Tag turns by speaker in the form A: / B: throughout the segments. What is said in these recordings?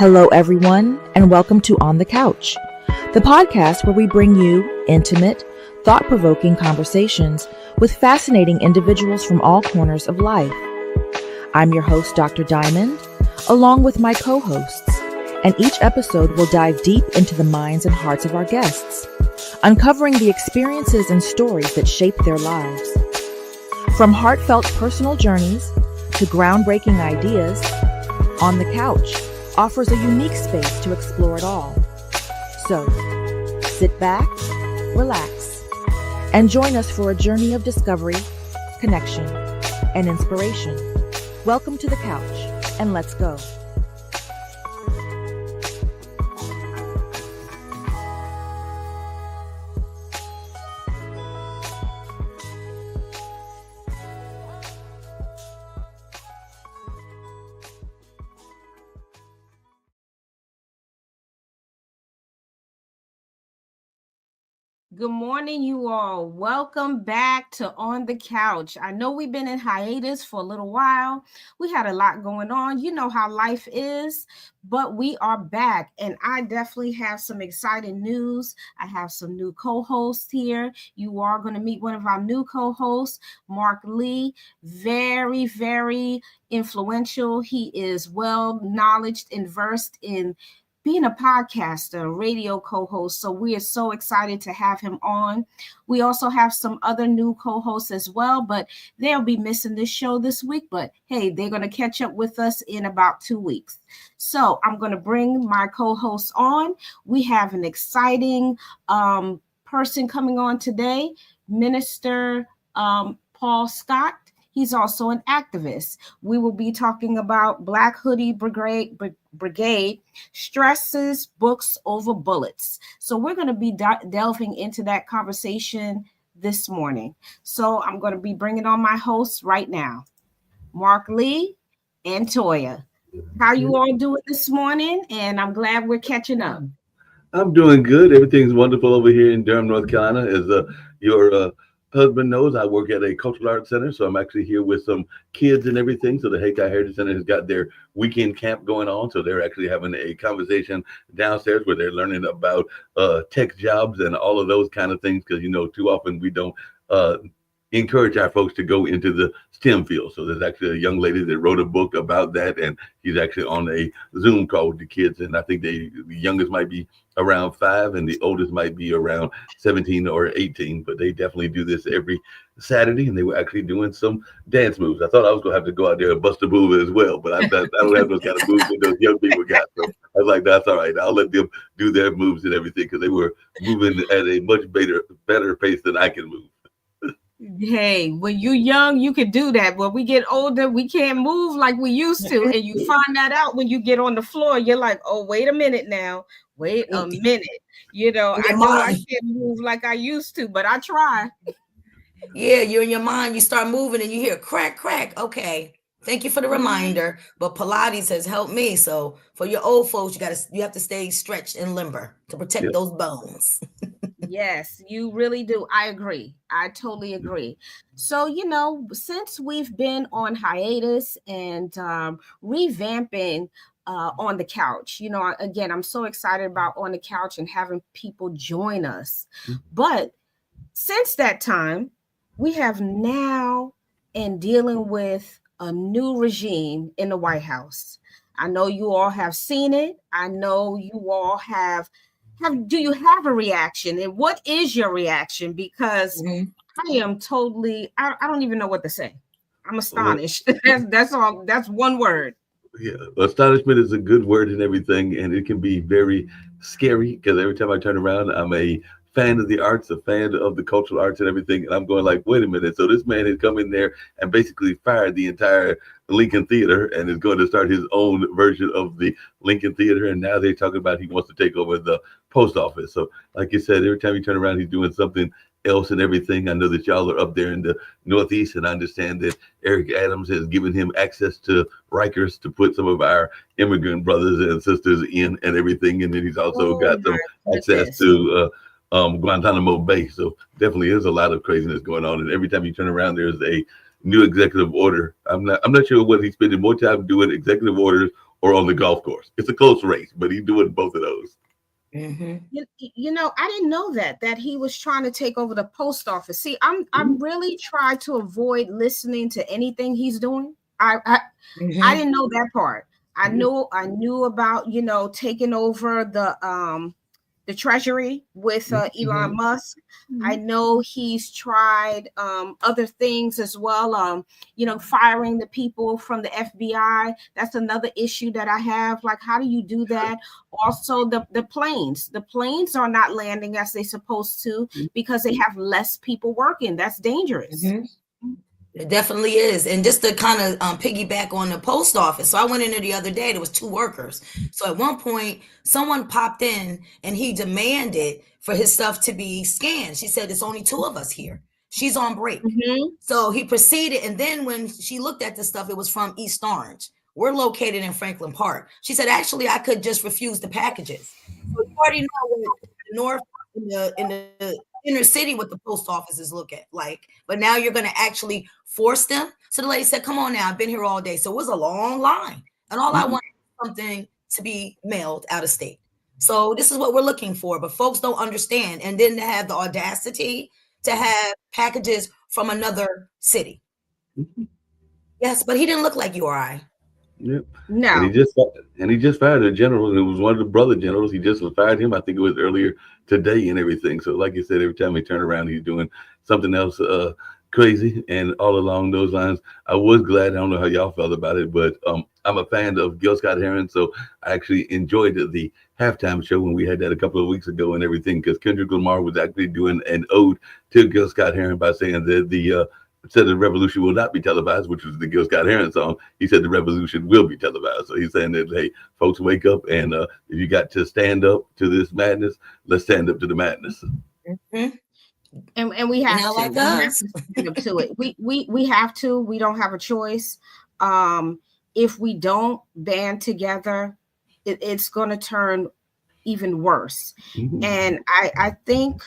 A: Hello, everyone, and welcome to On the Couch, the podcast where we bring you intimate, thought-provoking conversations with fascinating individuals from all corners of life. I'm your host, Dr. Diamond, along with my co-hosts, and each episode will dive deep into the minds and hearts of our guests, uncovering the experiences and stories that shape their lives. From heartfelt personal journeys to groundbreaking ideas, On the Couch offers a unique space to explore it all. So, sit back, relax, and join us for a journey of discovery, connection, and inspiration. Welcome to the couch, and let's go.
B: Good morning, you all. Welcome back to On the Couch. I know we've been in hiatus for a little while. We had a lot going on. You know how life is, but we are back, and I definitely have some exciting news. I have some new co-hosts here. You are going to meet one of our new co-hosts, Mark Lee. Very, very influential. He is well-knowledged and versed in being a podcaster, radio co-host. So we are so excited to have him on. We also have some other new co-hosts as well, but they'll be missing this show this week. But hey, they're going to catch up with us in about 2 weeks. So I'm going to bring my co-hosts on. We have an exciting person coming on today, Minister Paul Scott. He's also an activist. We will be talking about Black Hoodie Brigade, stresses books over bullets. So we're going to be delving into that conversation this morning. So I'm going to be bringing on my hosts right now, Mark Lee and Toya. How you all doing this morning? And I'm glad we're catching up.
C: I'm doing good. Everything's wonderful over here in Durham, North Carolina. As your husband knows, I work at a cultural arts center, so I'm actually here with some kids and everything. So the Hayti Heritage Center has got their weekend camp going on, so they're actually having a conversation downstairs where they're learning about tech jobs and all of those kind of things, because too often we don't encourage our folks to go into the STEM field. So there's actually a young lady that wrote a book about that, and she's actually on a Zoom call with the kids, and I think the youngest might be around 5 and the oldest might be around 17 or 18, but they definitely do this every Saturday, and they were actually doing some dance moves. I thought I was going to have to go out there and bust a move as well, but I don't have those kind of moves that those young people got. So I was like, that's all right. I'll let them do their moves and everything, because they were moving at a much better pace than I can move.
B: Hey, when you're young, you can do that. When we get older, we can't move like we used to. And you find that out when you get on the floor. You're like, oh, wait a minute now. Wait a minute. I know I can't move like I used to, but I try.
D: Yeah, you're in your mind. You start moving and you hear crack, crack. Okay. Thank you for the reminder. But Pilates has helped me. So for your old folks, you have to stay stretched and limber to protect those bones.
B: Yes, you really do. I agree. I totally agree. So, since we've been on hiatus and revamping On the Couch, again, I'm so excited about On the Couch and having people join us. But since that time, we have now in dealing with a new regime in the White House. I know you all have seen it. I know you all have. Do you have a reaction, and what is your reaction? Because I am totally, I don't even know what to say. I'm astonished. That's all. That's one word.
C: Yeah, astonishment is a good word and everything, and it can be very scary, because every time I turn around, I'm a fan of the arts, a fan of the cultural arts and everything, and I'm going like, wait a minute. So this man had come in there and basically fired the entire Lincoln Theater and is going to start his own version of the Lincoln Theater, and now they're talking about he wants to take over the post office. So like you said, every time you turn around, he's doing something else and everything. I know that y'all are up there in the Northeast, and I understand that Eric Adams has given him access to Rikers to put some of our immigrant brothers and sisters in and everything, and then he's also got some access to Guantanamo Bay. So definitely is a lot of craziness going on, and every time you turn around, there's a new executive order. I'm not sure whether he's spending more time doing executive orders or on the golf course. It's a close race, but he's doing both of those.
D: Mm-hmm.
B: You know, I didn't know that he was trying to take over the post office. See, I'm really trying to avoid listening to anything he's doing. I didn't know that part. I knew about, you know, taking over the treasury with Elon Musk. I know he's tried other things as well. You know, firing the people from the FBI. That's another issue that I have. Like, how do you do that? Also, the planes are not landing as they're supposed to because they have less people working. That's dangerous.
D: It definitely is. And just to kind of piggyback on the post office. So I went in there the other day, there was 2 workers. So at one point, someone popped in and he demanded for his stuff to be scanned. She said, it's only 2 of us here. She's on break. So he proceeded. And then when she looked at the stuff, it was from East Orange. We're located in Franklin Park. She said, actually, I could just refuse the packages. So you already know what the North in the inner city what the post offices look at like, but now you're going to actually force them. So the lady said, come on now, I've been here all day. So it was a long line and all I wanted was something to be mailed out of state. So this is what we're looking for, but folks don't understand. And then to have the audacity to have packages from another city. Yes, but he didn't look like you or I.
C: Yep.
B: No.
C: And he just fired a general, and it was one of the brother generals. He just fired him. I think it was earlier today and everything. So like you said, every time he turned around, he's doing something else crazy. And all along those lines, I was glad. I don't know how y'all felt about it, but I'm a fan of Gil Scott-Heron. So I actually enjoyed the halftime show when we had that a couple of weeks ago and everything, because Kendrick Lamar was actually doing an ode to Gil Scott-Heron by saying that said the revolution will not be televised, which was the Gil Scott-Heron song. He said the revolution will be televised. So he's saying that, hey, folks, wake up. And if you got to stand up to this madness, let's stand up to the madness.
B: And we have to.
D: Like us.
B: We have to stand up to it. We have to. We don't have a choice. If we don't band together, it's going to turn even worse. And I think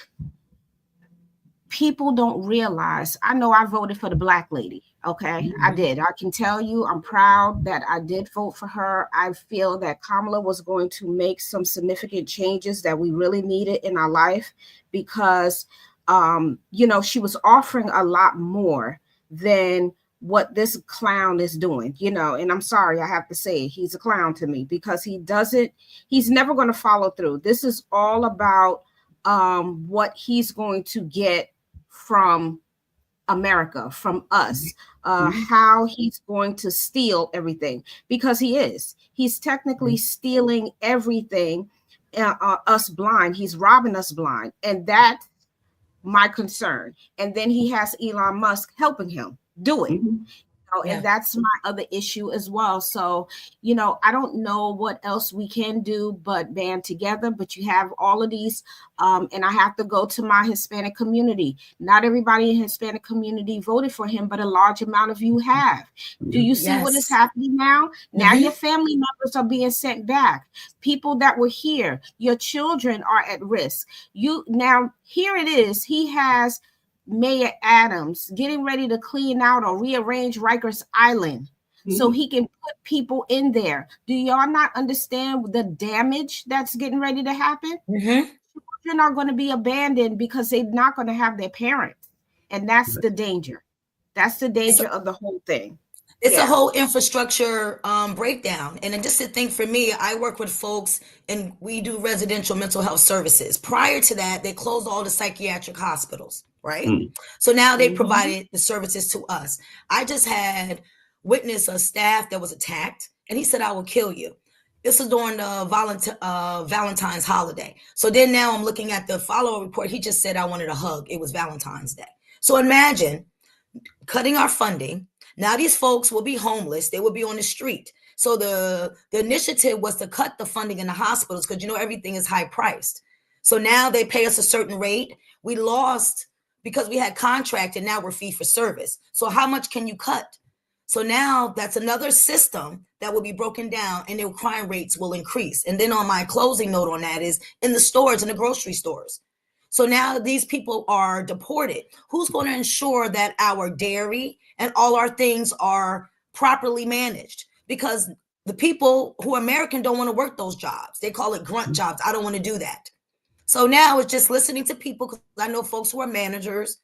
B: people don't realize, I know I voted for the Black lady. Okay, I did. I can tell you, I'm proud that I did vote for her. I feel that Kamala was going to make some significant changes that we really needed in our life because, you know, she was offering a lot more than what this clown is doing, you know, and I'm sorry, I have to say he's a clown to me because he's never going to follow through. This is all about what he's going to get from America, from us, how he's going to steal everything, because he's technically stealing everything, us blind. He's robbing us blind. And that's my concern. And then he has Elon Musk helping him do it. And that's my other issue as well. So, you know, I don't know what else we can do but band together. But you have all of these, and I have to go to my Hispanic community. Not everybody in the Hispanic community voted for him, but a large amount of you have. Do you see what is happening now? Now your family members are being sent back. People that were here, your children are at risk. Now here it is. He has Mayor Adams getting ready to clean out or rearrange Rikers Island so he can put people in there. Do y'all not understand the damage that's getting ready to happen? Children are going to be abandoned because they're not going to have their parents. And that's the danger. That's the danger of the whole thing.
D: It's a whole infrastructure breakdown. And just to think, for me, I work with folks and we do residential mental health services. Prior to that, they closed all the psychiatric hospitals, right? So now they provided the services to us. I just had witnessed a staff that was attacked and he said, I will kill you. This is during the Valentine's holiday. So then now I'm looking at the follow-up report. He just said, I wanted a hug. It was Valentine's Day. So imagine cutting our funding. Now these folks will be homeless. They will be on the street. So the initiative was to cut the funding in the hospitals because, you know, everything is high priced. So now they pay us a certain rate. We lost because we had contracted. Now we're fee for service. So how much can you cut? So now that's another system that will be broken down and their crime rates will increase. And then on my closing note on that is in the stores, in the grocery stores. So now these people are deported. Who's going to ensure that our dairy and all our things are properly managed? Because the people who are American don't want to work those jobs. They call it grunt jobs. I don't want to do that. So now it's just listening to people, because I know folks who are managers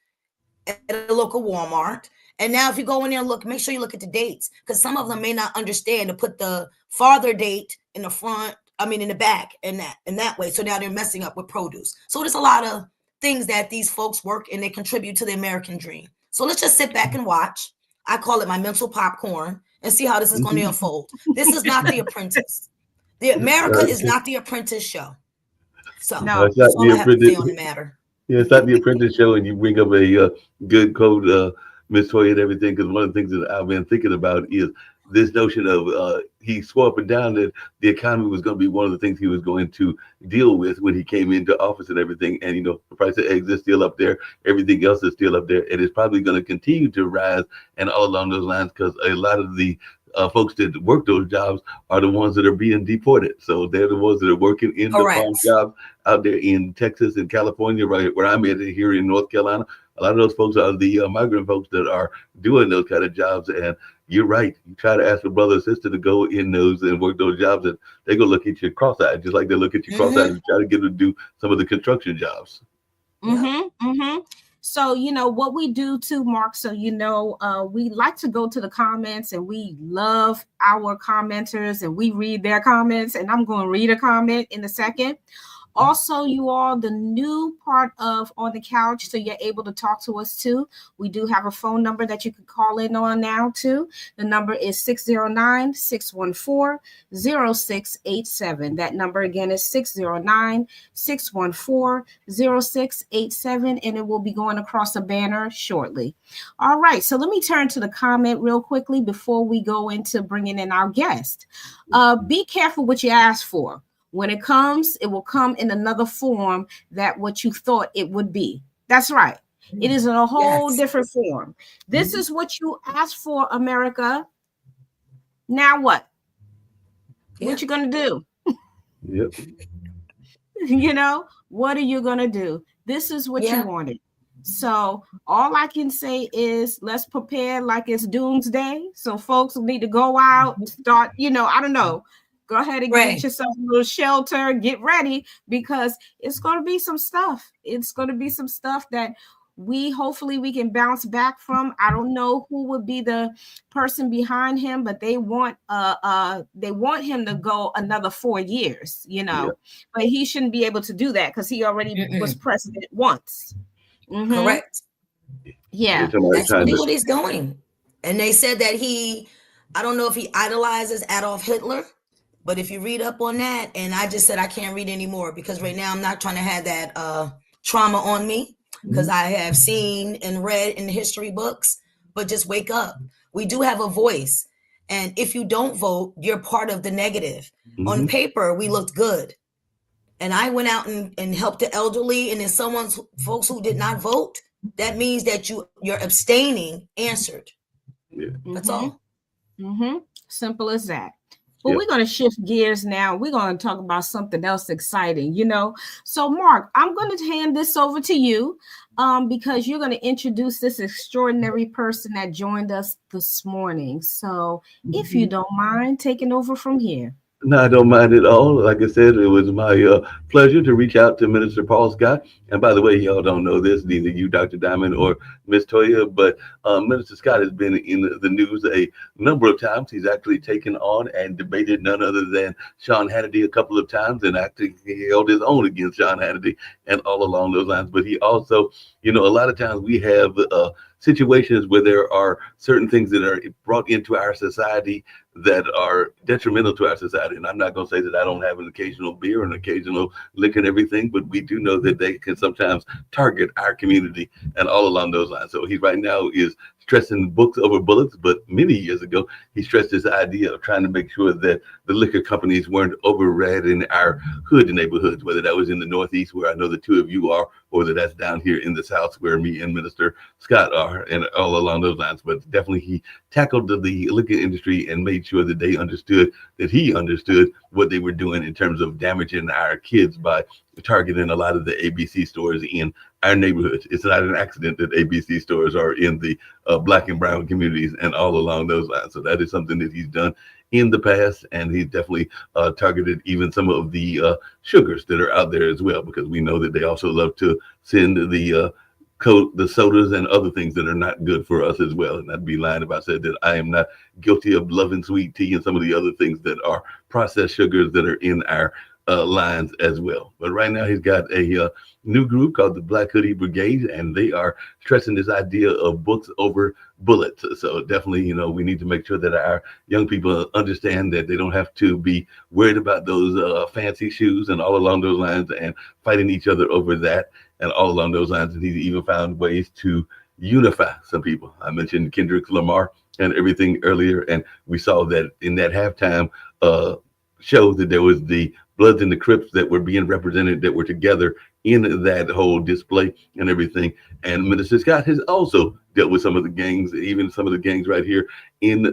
D: at a local Walmart. And now if you go in there and look, make sure you look at the dates, because some of them may not understand to put the farther date in the front, in the back, and that way. So now they're messing up with produce. So there's a lot of things that these folks work and they contribute to the American dream. So let's just sit back and watch. I call it my mental popcorn, and see how this is going to unfold. This is not The Apprentice. The America is not The Apprentice show. So
C: No,
D: that's all I have to say on the matter.
C: Yeah, it's not The Apprentice show, and you bring up a good quote, Miss Toya, and everything, because one of the things that I've been thinking about is this notion of he swore up and down that the economy was going to be one of the things he was going to deal with when he came into office and everything. And, you know, the price of eggs is still up there. Everything else is still up there. And it's probably going to continue to rise and all along those lines, because a lot of the folks that work those jobs are the ones that are being deported. So they're the ones that are working in the farm jobs out there in Texas and California, right where I'm at here in North Carolina. A lot of those folks are the migrant folks that are doing those kind of jobs. And you're right. You try to ask a brother or sister to go in those and work those jobs, and they go look at you cross-eyed, just like they look at you cross-eyed and try to get them to do some of the construction jobs.
B: So, you know, what we do too, Mark, so, you know, we like to go to the comments, and we love our commenters, and we read their comments, and I'm going to read a comment in a second. Also, you all, the new part of On the Couch, so you're able to talk to us too. We do have a phone number that you can call in on now too. The number is 609-614-0687. That number again is 609-614-0687, and it will be going across a banner shortly. All right, so let me turn to the comment real quickly before we go into bringing in our guest. Be careful what you ask for. When it comes, it will come in another form that what you thought it would be. That's right. It is in a whole different form. This is what you asked for, America. Now what? What you going to do? You know, what are you going to do? This is what you wanted. So all I can say is let's prepare like it's doomsday. So folks need to go out, start, you know, I don't know. Go ahead and get yourself a little shelter, get ready, because it's going to be some stuff. It's going to be some stuff that hopefully we can bounce back from. I don't know who would be the person behind him, but they want him to go another 4 years, you know, but he shouldn't be able to do that because he already was president once.
D: Correct.
B: Yeah.
D: That's really what he's doing. And they said that I don't know if he idolizes Adolf Hitler. But if you read up on that, and I just said I can't read anymore because right now I'm not trying to have that trauma on me, because I have seen and read in history books, but just wake up. We do have a voice. And if you don't vote, you're part of the negative. On paper, we looked good. And I went out and helped the elderly, and then folks who did not vote, that means that you're abstaining answered. That's all.
B: Simple as that. But we're going to shift gears now. We're going to talk about something else exciting, you know. So, Mark, I'm going to hand this over to you because you're going to introduce this extraordinary person that joined us this morning. So, if you don't mind taking over from here.
C: No, I don't mind at all. Like I said, it was my pleasure to reach out to Minister Paul Scott. And by the way, y'all don't know this, neither you, Dr. Diamond, or Miss Toya, but Minister Scott has been in the news a number of times. He's actually taken on and debated none other than Sean Hannity a couple of times, and actually he held his own against Sean Hannity and all along those lines. But he also, you know, a lot of times we have situations where there are certain things that are brought into our society that are detrimental to our society. And I'm not going to say that I don't have an occasional beer and occasional liquor and everything, but we do know that they can sometimes target our community and all along those lines. So he right now is stressing books over bullets, but many years ago, he stressed this idea of trying to make sure that the liquor companies weren't overread in our hood neighborhoods, whether that was in the Northeast, where I know the two of you are, or whether that's down here in the South, where me and Minister Scott are, and all along those lines. But definitely he tackled the liquor industry and made sure that they understood that he understood what they were doing in terms of damaging our kids by targeting a lot of the ABC stores in our neighborhoods. It's not an accident that ABC stores are in the Black and brown communities and all along those lines. So that is something that he's done in the past, and he's definitely targeted even some of the sugars that are out there as well, because we know that they also love to send the sodas and other things that are not good for us as well. And I'd be lying if I said that I am not guilty of loving sweet tea and some of the other things that are processed sugars that are in our lines as well. But right now he's got a new group called the Black Hoodie Brigade, and they are stressing this idea of books over bullets. So definitely, we need to make sure that our young people understand that they don't have to be worried about those fancy shoes and all along those lines and fighting each other over that and all along those lines. And he's even found ways to unify some people. I mentioned Kendrick Lamar and everything earlier, and we saw that in that halftime show that there was the Bloods and the Crips that were being represented, that were together in that whole display and everything. And Minister Scott has also dealt with some of the gangs, even some of the gangs right here in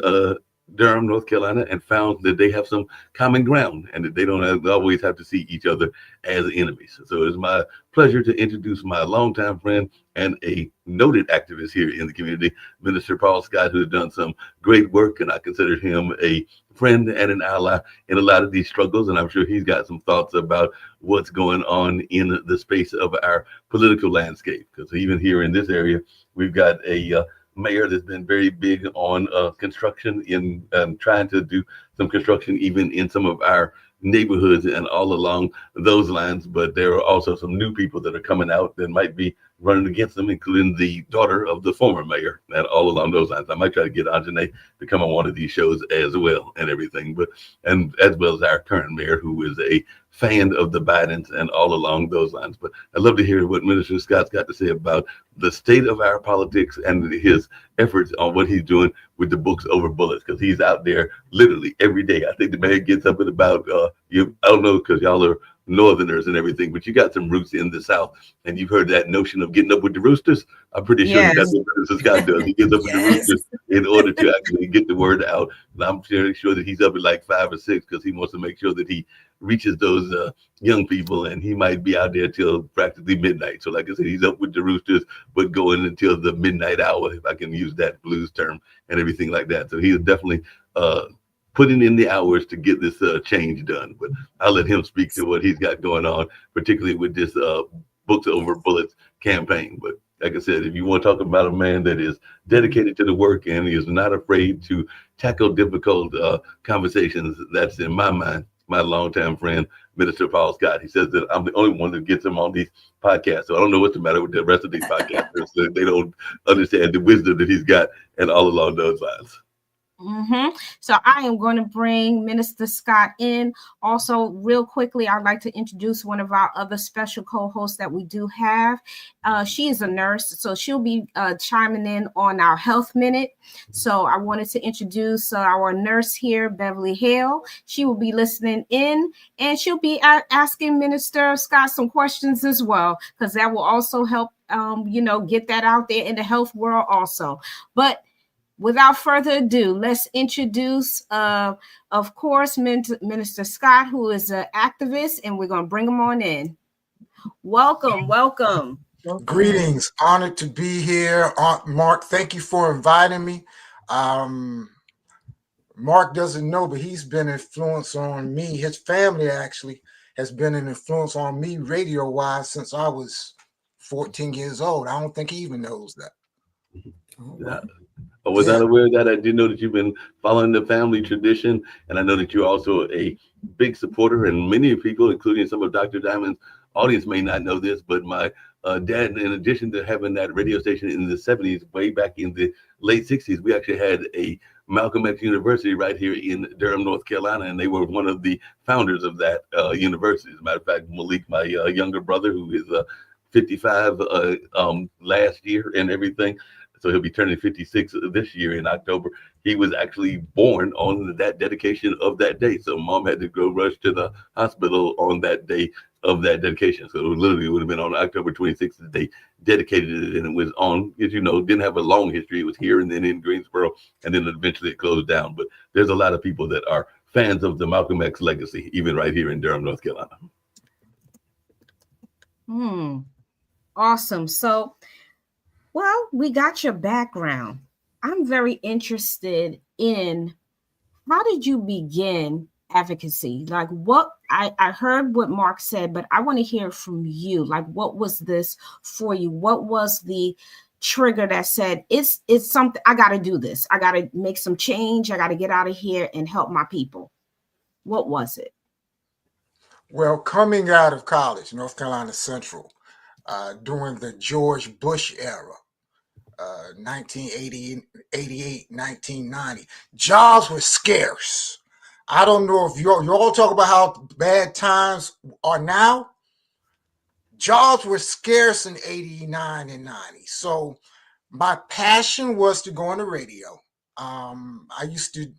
C: Durham, North Carolina, and found that they have some common ground and that they don't always have to see each other as enemies. So it's my pleasure to introduce my longtime friend and a noted activist here in the community, Minister Paul Scott, who has done some great work, and I consider him a friend and an ally in a lot of these struggles. And I'm sure he's got some thoughts about what's going on in the space of our political landscape. Because even here in this area, we've got a mayor that's been very big on construction, in trying to do some construction even in some of our neighborhoods and all along those lines. But there are also some new people that are coming out that might be running against them, including the daughter of the former mayor, and all along those lines. I might try to get Anjanae to come on one of these shows as well and everything, and as well as our current mayor, who is a fan of the Bidens and all along those lines. But I'd love to hear what Minister Scott's got to say about the state of our politics and his efforts on what he's doing with the books over bullets, because he's out there literally every day. I think the man gets up at about, I don't know, because y'all are Northerners and everything, but you got some roots in the South, and you've heard that notion of getting up with the roosters. I'm pretty sure that's what Minister Scott does. He gets up with the roosters in order to actually get the word out. And I'm pretty sure that he's up at like 5 or 6 because he wants to make sure that he reaches those young people, and he might be out there till practically midnight. So like I said, he's up with the roosters, but going until the midnight hour, if I can use that blues term and everything like that. So he is definitely putting in the hours to get this change done. But I'll let him speak to what he's got going on, particularly with this Books Over Bullets campaign. But like I said, if you want to talk about a man that is dedicated to the work and is not afraid to tackle difficult conversations, that's, in my mind, my longtime friend, Minister Paul Scott. He says that I'm the only one that gets him on these podcasts. So I don't know what's the matter with the rest of these podcasters. They don't understand the wisdom that he's got and all along those lines.
B: So I am going to bring Minister Scott in. Also, real quickly, I'd like to introduce one of our other special co-hosts that we do have. She is a nurse, so she'll be chiming in on our health minute. So I wanted to introduce our nurse here, Beverly Hale. She will be listening in, and she'll be asking Minister Scott some questions as well, because that will also help, get that out there in the health world also. But without further ado, let's introduce, of course, Minister Scott, who is an activist, and we're going to him on in. Welcome.
E: Greetings. Honored to be here. Mark, thank you for inviting me. Mark doesn't know, but he's been an influence on me. His family actually has been an influence on me radio-wise since I was 14 years old. I don't think he even knows that.
C: Yeah. I was not aware of that. I did know that you've been following the family tradition, and I know that you're also a big supporter, and many people, including some of Dr. Diamond's audience, may not know this, but my dad, in addition to having that radio station in the 70s, way back in the late 60s, we actually had a Malcolm X University right here in Durham, North Carolina, and they were one of the founders of that university. As a matter of fact, Malik, my younger brother, who is 55 last year and everything, so he'll be turning 56 this year in October. He was actually born on that dedication of that day. So mom had to go rush to the hospital on that day of that dedication. So it literally would have been on October 26th that they dedicated it, and it was on, as you know, didn't have a long history. It was here and then in Greensboro, and then eventually it closed down. But there's a lot of people that are fans of the Malcolm X legacy, even right here in Durham, North Carolina.
B: Awesome. So, well, we got your background. I'm very interested in how did you begin advocacy? Like what I heard what Mark said, but I want to hear from you. Like what was this for you? What was the trigger that said it's something, I got to do this. I got to make some change. I got to get out of here and help my people. What was it?
E: Well, coming out of college, North Carolina Central, during the George Bush era, 1980, 88, 1990, jobs were scarce. I don't know if you all talk about how bad times are now. Jobs were scarce in 89 and 90. So my passion was to go on the radio. I used to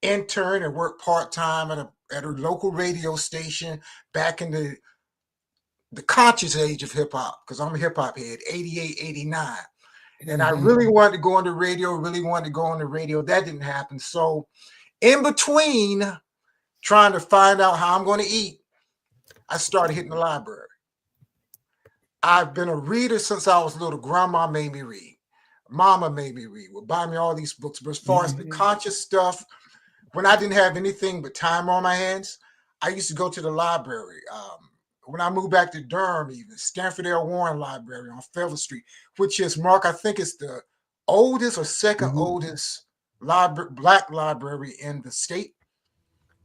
E: intern and work part-time at a local radio station back in the conscious age of hip-hop, because I'm a hip-hop head, 88, 89. And I really wanted to go on the radio, That didn't happen. So in between trying to find out how I'm going to eat, I started hitting the library. I've been a reader since I was little. Grandma made me read. Mama made me read. Would buy me all these books. But as far as the conscious stuff, when I didn't have anything but time on my hands, I used to go to the library. When I moved back to Durham, even Stanford L. Warren Library on Feather Street, which is, Mark, I think it's the oldest or second oldest Black library in the state.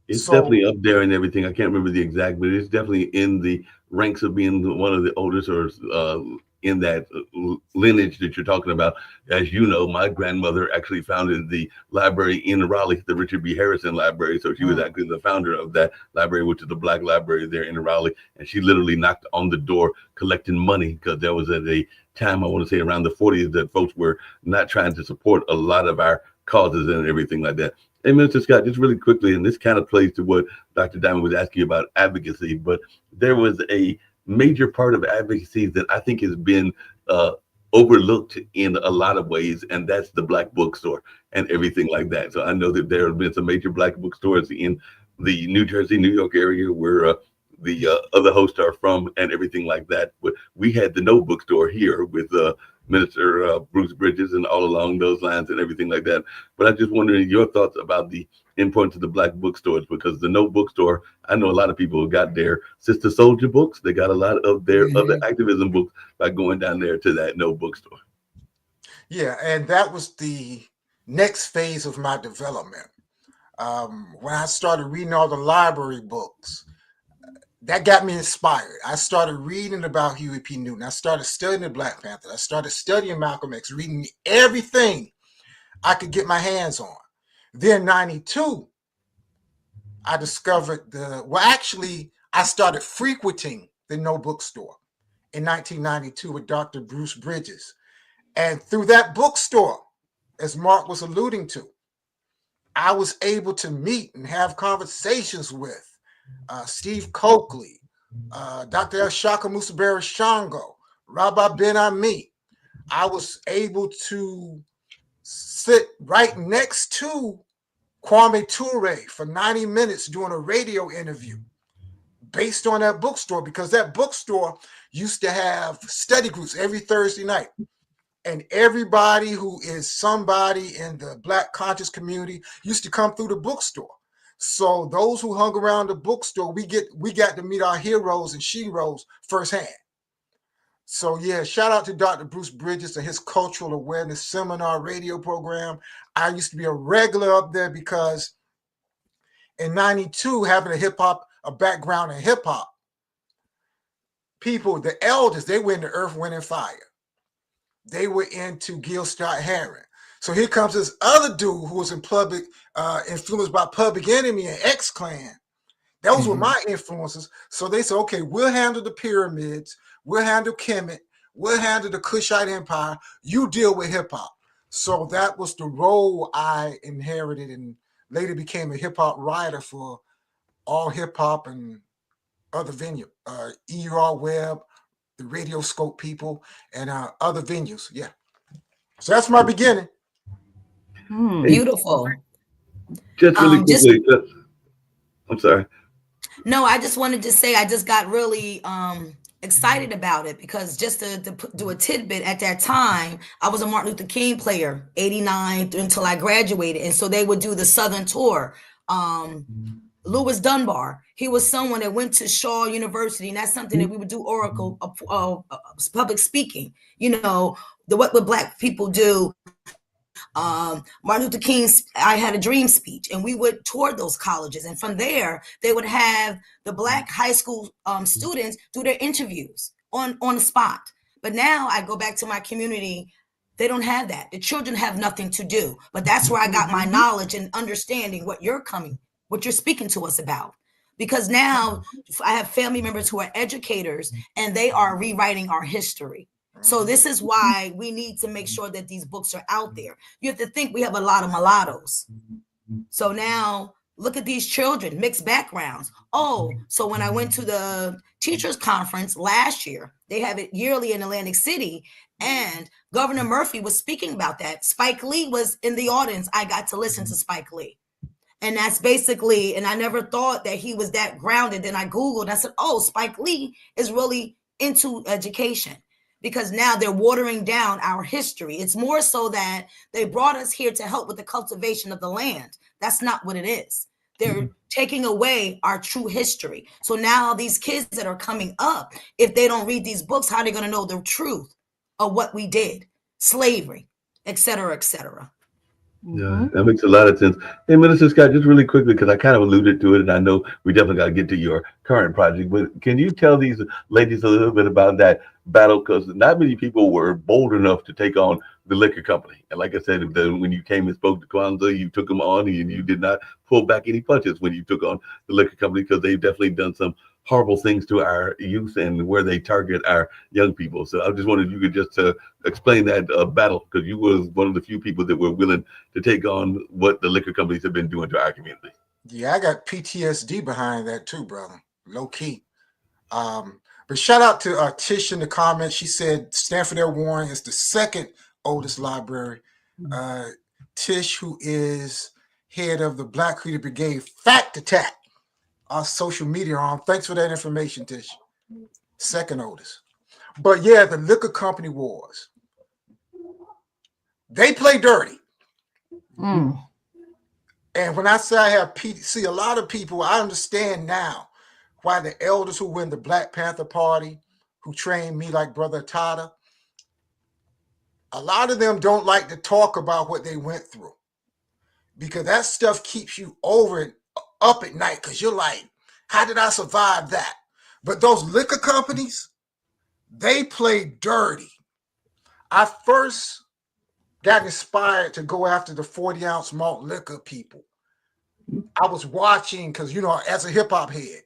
C: It's definitely up there and everything. I can't remember the exact, but it's definitely in the ranks of being one of the oldest, or in that lineage that you're talking about. As you know, my grandmother actually founded the library in Raleigh, the Richard B. Harrison Library. So she was actually the founder of that library, which is the Black library there in Raleigh. And she literally knocked on the door collecting money, because there was at a time, I want to say around the 40s, that folks were not trying to support a lot of our causes and everything like that. Hey, Mr. Scott, just really quickly, and this kind of plays to what Dr. Diamond was asking about advocacy, but there was a major part of advocacy that I think has been overlooked in a lot of ways, and that's the Black bookstore and everything like that. So I know that there have been some major Black bookstores in the New Jersey, New York area where the other hosts are from and everything like that. But we had the No Bookstore here with Minister Bruce Bridges and all along those lines and everything like that. But I'm just wondering your thoughts about the importance of the Black bookstores, because the No Bookstore, I know a lot of people got their Sister Soldier books. They got a lot of their other activism books by going down there to that No Bookstore.
E: Yeah, and that was the next phase of my development. When I started reading all the library books, that got me inspired. I started reading about Huey P. Newton. I started studying the Black Panther. I started studying Malcolm X, reading everything I could get my hands on. Then 92, I discovered I started frequenting the No Bookstore in 1992 with Dr. Bruce Bridges. And through that bookstore, as Mark was alluding to, I was able to meet and have conversations with Steve Coakley, Dr. El Shaka Musabera Shango, Rabbi Ben Ami. I was able to sit right next to Kwame Ture for 90 minutes doing a radio interview based on that bookstore, because that bookstore used to have study groups every Thursday night. And everybody who is somebody in the Black conscious community used to come through the bookstore. So those who hung around the bookstore, we got to meet our heroes and sheroes firsthand. So yeah, shout out to Dr. Bruce Bridges and his cultural awareness seminar radio program. I used to be a regular up there because in 92, having a background in hip hop, people, the elders, they were into Earth, Wind, and Fire. They were into Gil Scott-Heron. So here comes this other dude who was influenced by Public Enemy and X-Clan. Those were my influences. So they said, okay, we'll handle the pyramids. We'll handle Kemet. We'll handle the Kushite Empire. You deal with hip hop. So that was the role I inherited, and later became a hip hop writer for all hip hop and other venues, ER Web, the Radio Scope people, and other venues. Yeah. So that's my beginning.
D: Beautiful.
C: Just really quickly. I'm sorry.
D: No, I just wanted to say I just got really excited about it because just to do a tidbit, at that time, I was a Martin Luther King player, 89 until I graduated. And so they would do the Southern tour. Louis Dunbar, he was someone that went to Shaw University, and that's something that we would do public speaking, what would Black people do. Martin Luther King's I Had a Dream speech, and we would tour those colleges. And from there, they would have the Black high school students do their interviews on the spot. But now I go back to my community. They don't have that. The children have nothing to do. But that's where I got my knowledge and understanding what you're speaking to us about. Because now I have family members who are educators, and they are rewriting our history. So this is why we need to make sure that these books are out there. You have to think we have a lot of mulattoes. So now look at these children, mixed backgrounds. Oh, so when I went to the teachers conference last year, they have it yearly in Atlantic City, and Governor Murphy was speaking about that. Spike Lee was in the audience. I got to listen to Spike Lee. And that's basically, and I never thought that he was that grounded. Then I Googled and I said, oh, Spike Lee is really into education. Because now they're watering down our history. It's more so that they brought us here to help with the cultivation of the land. That's not what it is. They're taking away our true history. So now these kids that are coming up, if they don't read these books, how are they going to know the truth of what we did? Slavery, et cetera, et cetera.
C: Yeah, that makes a lot of sense. Hey, Minister Scott, just really quickly, because I kind of alluded to it, and I know we definitely got to get to your current project, but can you tell these ladies a little bit about that battle? Because not many people were bold enough to take on the liquor company. And like I said, when you came and spoke to Kwanzaa, you took them on, and you did not pull back any punches when you took on the liquor company, because they've definitely done some horrible things to our youth and where they target our young people. So I just wondered if you could just explain that battle, because you was one of the few people that were willing to take on what the liquor companies have been doing to our community.
E: Yeah, I got PTSD behind that too, brother. Low key. But shout out to Tish in the comments. She said Stanford L. Warren is the second oldest library. Tish, who is head of the Black Hoodie Brigade Fact Attack, our social media arm. Thanks for that information, Tish. Second oldest. But yeah, the liquor company wars. They play dirty. And when I say I have see a lot of people, I understand now why the elders who were in the Black Panther Party, who trained me like Brother Tata, a lot of them don't like to talk about what they went through, because that stuff keeps you up at night, because you're like, how did I survive that? But those liquor companies, they play dirty. I first got inspired to go after the 40-ounce malt liquor people. I was watching, because, as a hip-hop head,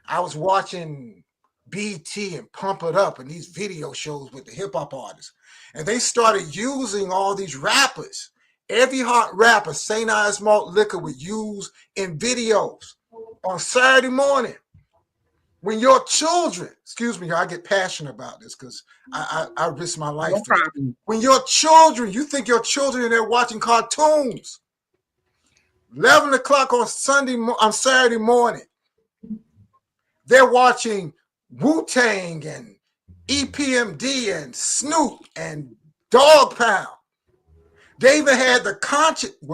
E: I was watching BT and Pump It Up and these video shows with the hip-hop artists. And they started using all these rappers. Every hot rapper, St. Ives Malt Liquor, would use in videos on Saturday morning. When your children, excuse me, I get passionate about this because I risk my life. No, when your children, you think your children are there watching cartoons, 11 o'clock on Saturday morning, they're watching Wu-Tang and EPMD and Snoop and Dog Pound. They even had the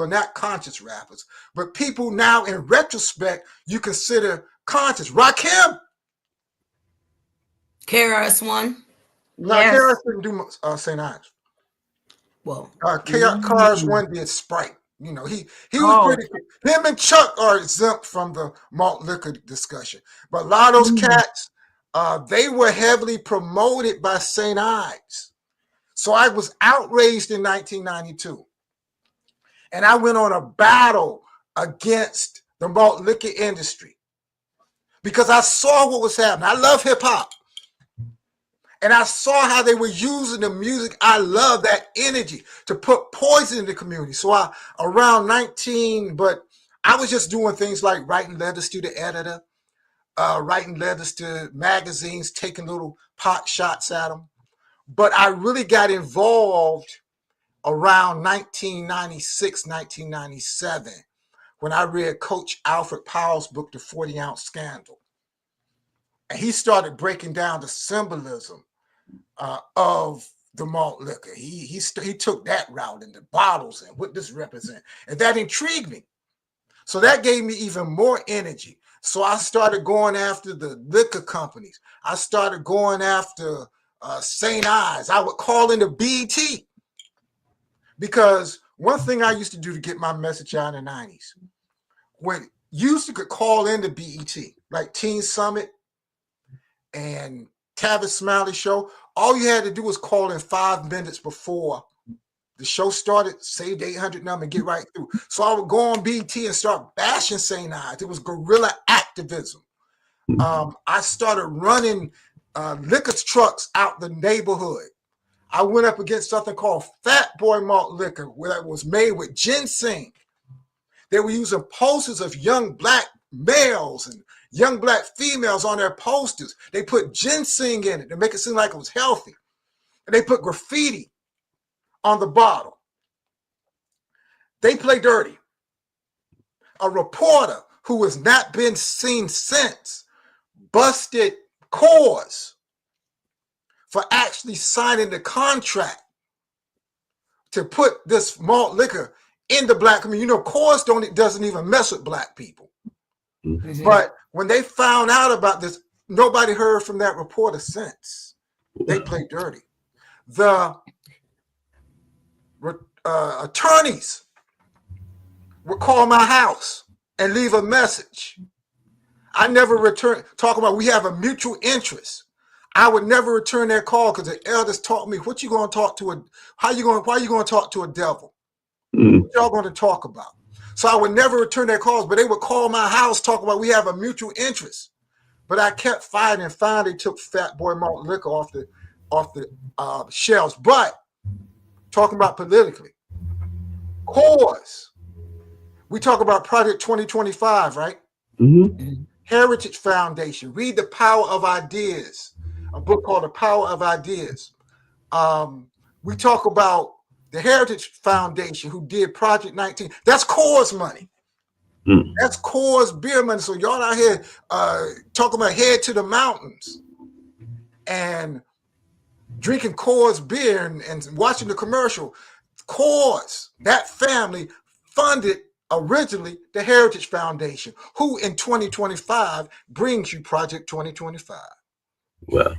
E: not conscious rappers, but people now in retrospect, you consider conscious. Rakim.
D: KRS-One.
E: No, yes. KRS didn't do St. Ives.
D: Well,
E: KRS-One did Sprite. He was pretty cool. Him and Chuck are exempt from the malt liquor discussion. But a lot of those cats, they were heavily promoted by St. Ives. So I was outraged in 1992. And I went on a battle against the malt liquor industry because I saw what was happening. I love hip hop. And I saw how they were using the music. I love that energy to put poison in the community. So around 19, but I was just doing things like writing letters to the editor, writing letters to magazines, taking little pot shots at them. But I really got involved around 1996, 1997, when I read Coach Alfred Powell's book, The 40-Ounce Scandal. and he started breaking down the symbolism of the malt liquor. He took that route, and the bottles and what this represent, and that intrigued me. So that gave me even more energy. So I started going after the liquor companies. I started going after St. Ives. I would call into BET, because one thing I used to do to get my message out in the 90s, when you used to could call into BET, like Teen Summit and Tavis Smiley Show, all you had to do was call in 5 minutes before the show started, save the 800 number, and get right through. So I would go on BT and start bashing St. Ives. It was guerrilla activism. I started running liquor trucks out the neighborhood. I went up against something called Fat Boy Malt Liquor, where it was made with ginseng. They were using posters of young black males and young black females on their posters. They put ginseng in it to make it seem like it was healthy. And they put graffiti on the bottle. They play dirty. A reporter who has not been seen since busted Coors for actually signing the contract to put this malt liquor in the black community. You know, Coors doesn't even mess with black people. Mm-hmm. But when they found out about this, nobody heard from that reporter since. They play dirty. The attorneys would call my house and leave a message. I never returned, talking about we have a mutual interest. I would never return their call because the elders taught me, what you going to talk to why are you going to talk to a devil? What y'all going to talk about? So I would never return their calls, but they would call my house, talk about we have a mutual interest. But I kept fighting, and finally took Fat Boy Malt Liquor off the shelves. But talking about politically, Coors, we talk about Project 2025, right? Mm-hmm. Heritage Foundation, read The Power of Ideas, a book called The Power of Ideas. We talk about the Heritage Foundation, who did Project 19. That's Coors money. That's Coors beer money. So y'all out here talking about head to the mountains and drinking Coors beer and watching the commercial. Coors, that family funded originally the Heritage Foundation, who in 2025 brings you Project 2025.
D: Wow.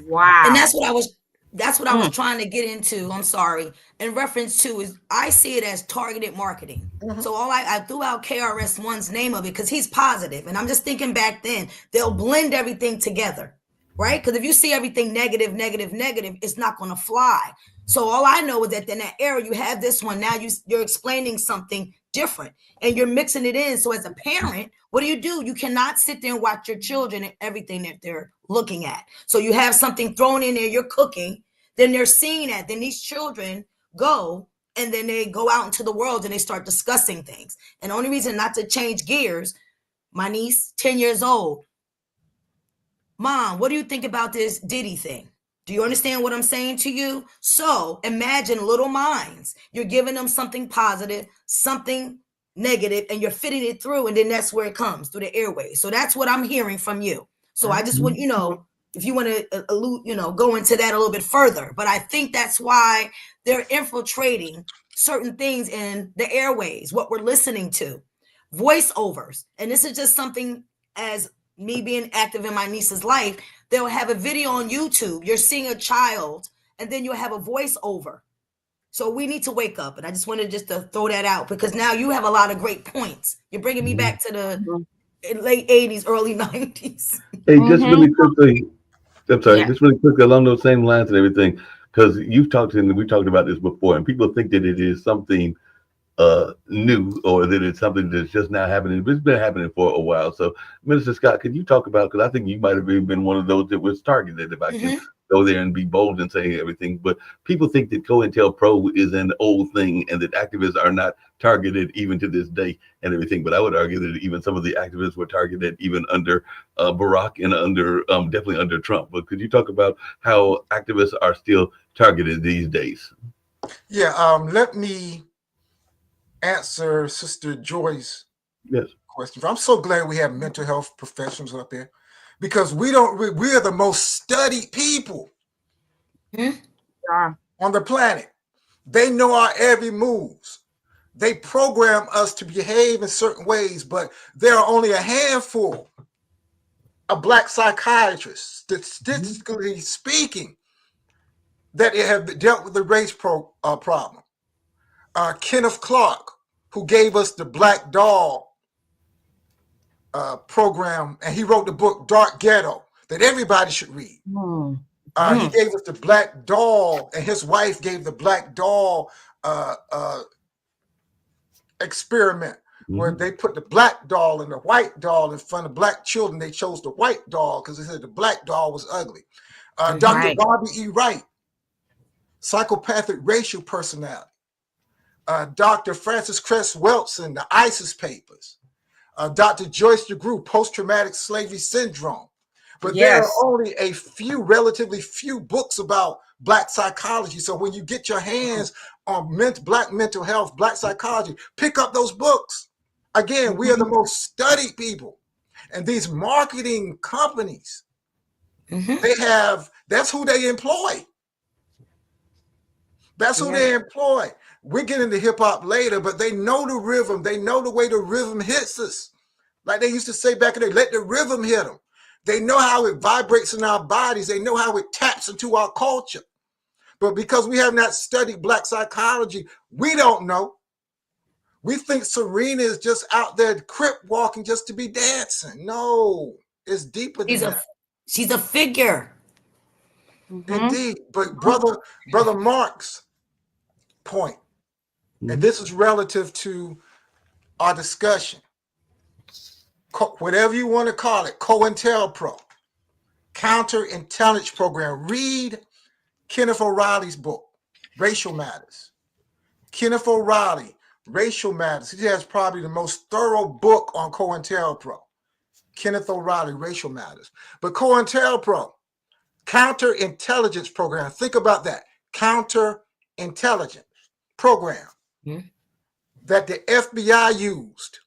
B: Wow.
D: And that's what I was trying to get into. I'm sorry. In reference to is I see it as targeted marketing. Mm-hmm. So I threw out KRS-One's name of it because he's positive. And I'm just thinking back then, they'll blend everything together, right? Because if you see everything negative, it's not going to fly. So all I know is that in that era, you have this one. Now you're explaining something different and you're mixing it in. So as a parent, what do? You cannot sit there and watch your children and everything that they're looking at. So you have something thrown in there, you're cooking, then they're seeing that. Then these children go and then they go out into the world and they start discussing things. And the only reason, not to change gears, my niece, 10 years old, Mom, what do you think about this Diddy thing? Do you understand what I'm saying to you? So imagine little minds. You're giving them something positive, something negative, and you're fitting it through. And then that's where it comes, through the airways. So that's what I'm hearing from you. So I just want, if you want to go into that a little bit further. But I think that's why they're infiltrating certain things in the airways, what we're listening to, voiceovers. And this is just something, as me being active in my niece's life, they'll have a video on YouTube. You're seeing a child, and then you'll have a voiceover. So we need to wake up. And I just wanted just to throw that out, because now you have a lot of great points. You're bringing me back to the late 80s, early 90s.
C: Hey, just really quickly, I'm sorry, just really quickly along those same lines and everything, because we talked about this before, and people think that it is something new, or that it's something that's just now happening, but it's been happening for a while. So, Minister Scott, could you talk about, because I think you might have been one of those that was targeted, if I can go there and be bold and say everything, but people think that COINTELPRO is an old thing and that activists are not targeted even to this day and everything. But I would argue that even some of the activists were targeted even under Barack and under definitely under Trump. But could you talk about how activists are still targeted these days?
E: Yeah, let me answer Sister Joy's question. I'm so glad we have mental health professionals up here, because we are the most studied people on the planet. They know our every moves. They program us to behave in certain ways, but there are only a handful of Black psychiatrists, statistically speaking, that have dealt with the race problem. Kenneth Clark, who gave us the Black Doll program, and he wrote the book Dark Ghetto that everybody should read. He gave us the Black Doll, and his wife gave the Black Doll experiment, where they put the black doll and the white doll in front of black children. They chose the white doll because they said the black doll was ugly. Dr. Bobby E. Wright, psychopathic racial personality. Dr. Francis Cress Welton, the ISIS papers. Dr. Joyce DeGruy, post-traumatic slavery syndrome. But there are only a few, relatively few books about Black psychology. So when you get your hands on Black mental health, Black psychology, pick up those books. Again, we are the most studied people. And these marketing companies, that's who they employ. That's who they employ. We get into hip hop later, but they know the rhythm. They know the way the rhythm hits us. Like they used to say back in the day, let the rhythm hit them. They know how it vibrates in our bodies. They know how it taps into our culture. But because we have not studied Black psychology, we don't know. We think Serena is just out there crip walking just to be dancing. No, it's deeper than that.
D: She's a figure.
E: Indeed. But brother Mark's point, and this is relative to our discussion, whatever you want to call it, COINTELPRO, counterintelligence program. Read Kenneth O'Reilly's book, Racial Matters. Kenneth O'Reilly, Racial Matters. He has probably the most thorough book on COINTELPRO. Kenneth O'Reilly, Racial Matters. But COINTELPRO, counterintelligence program. Think about that. Counterintelligence program that the FBI used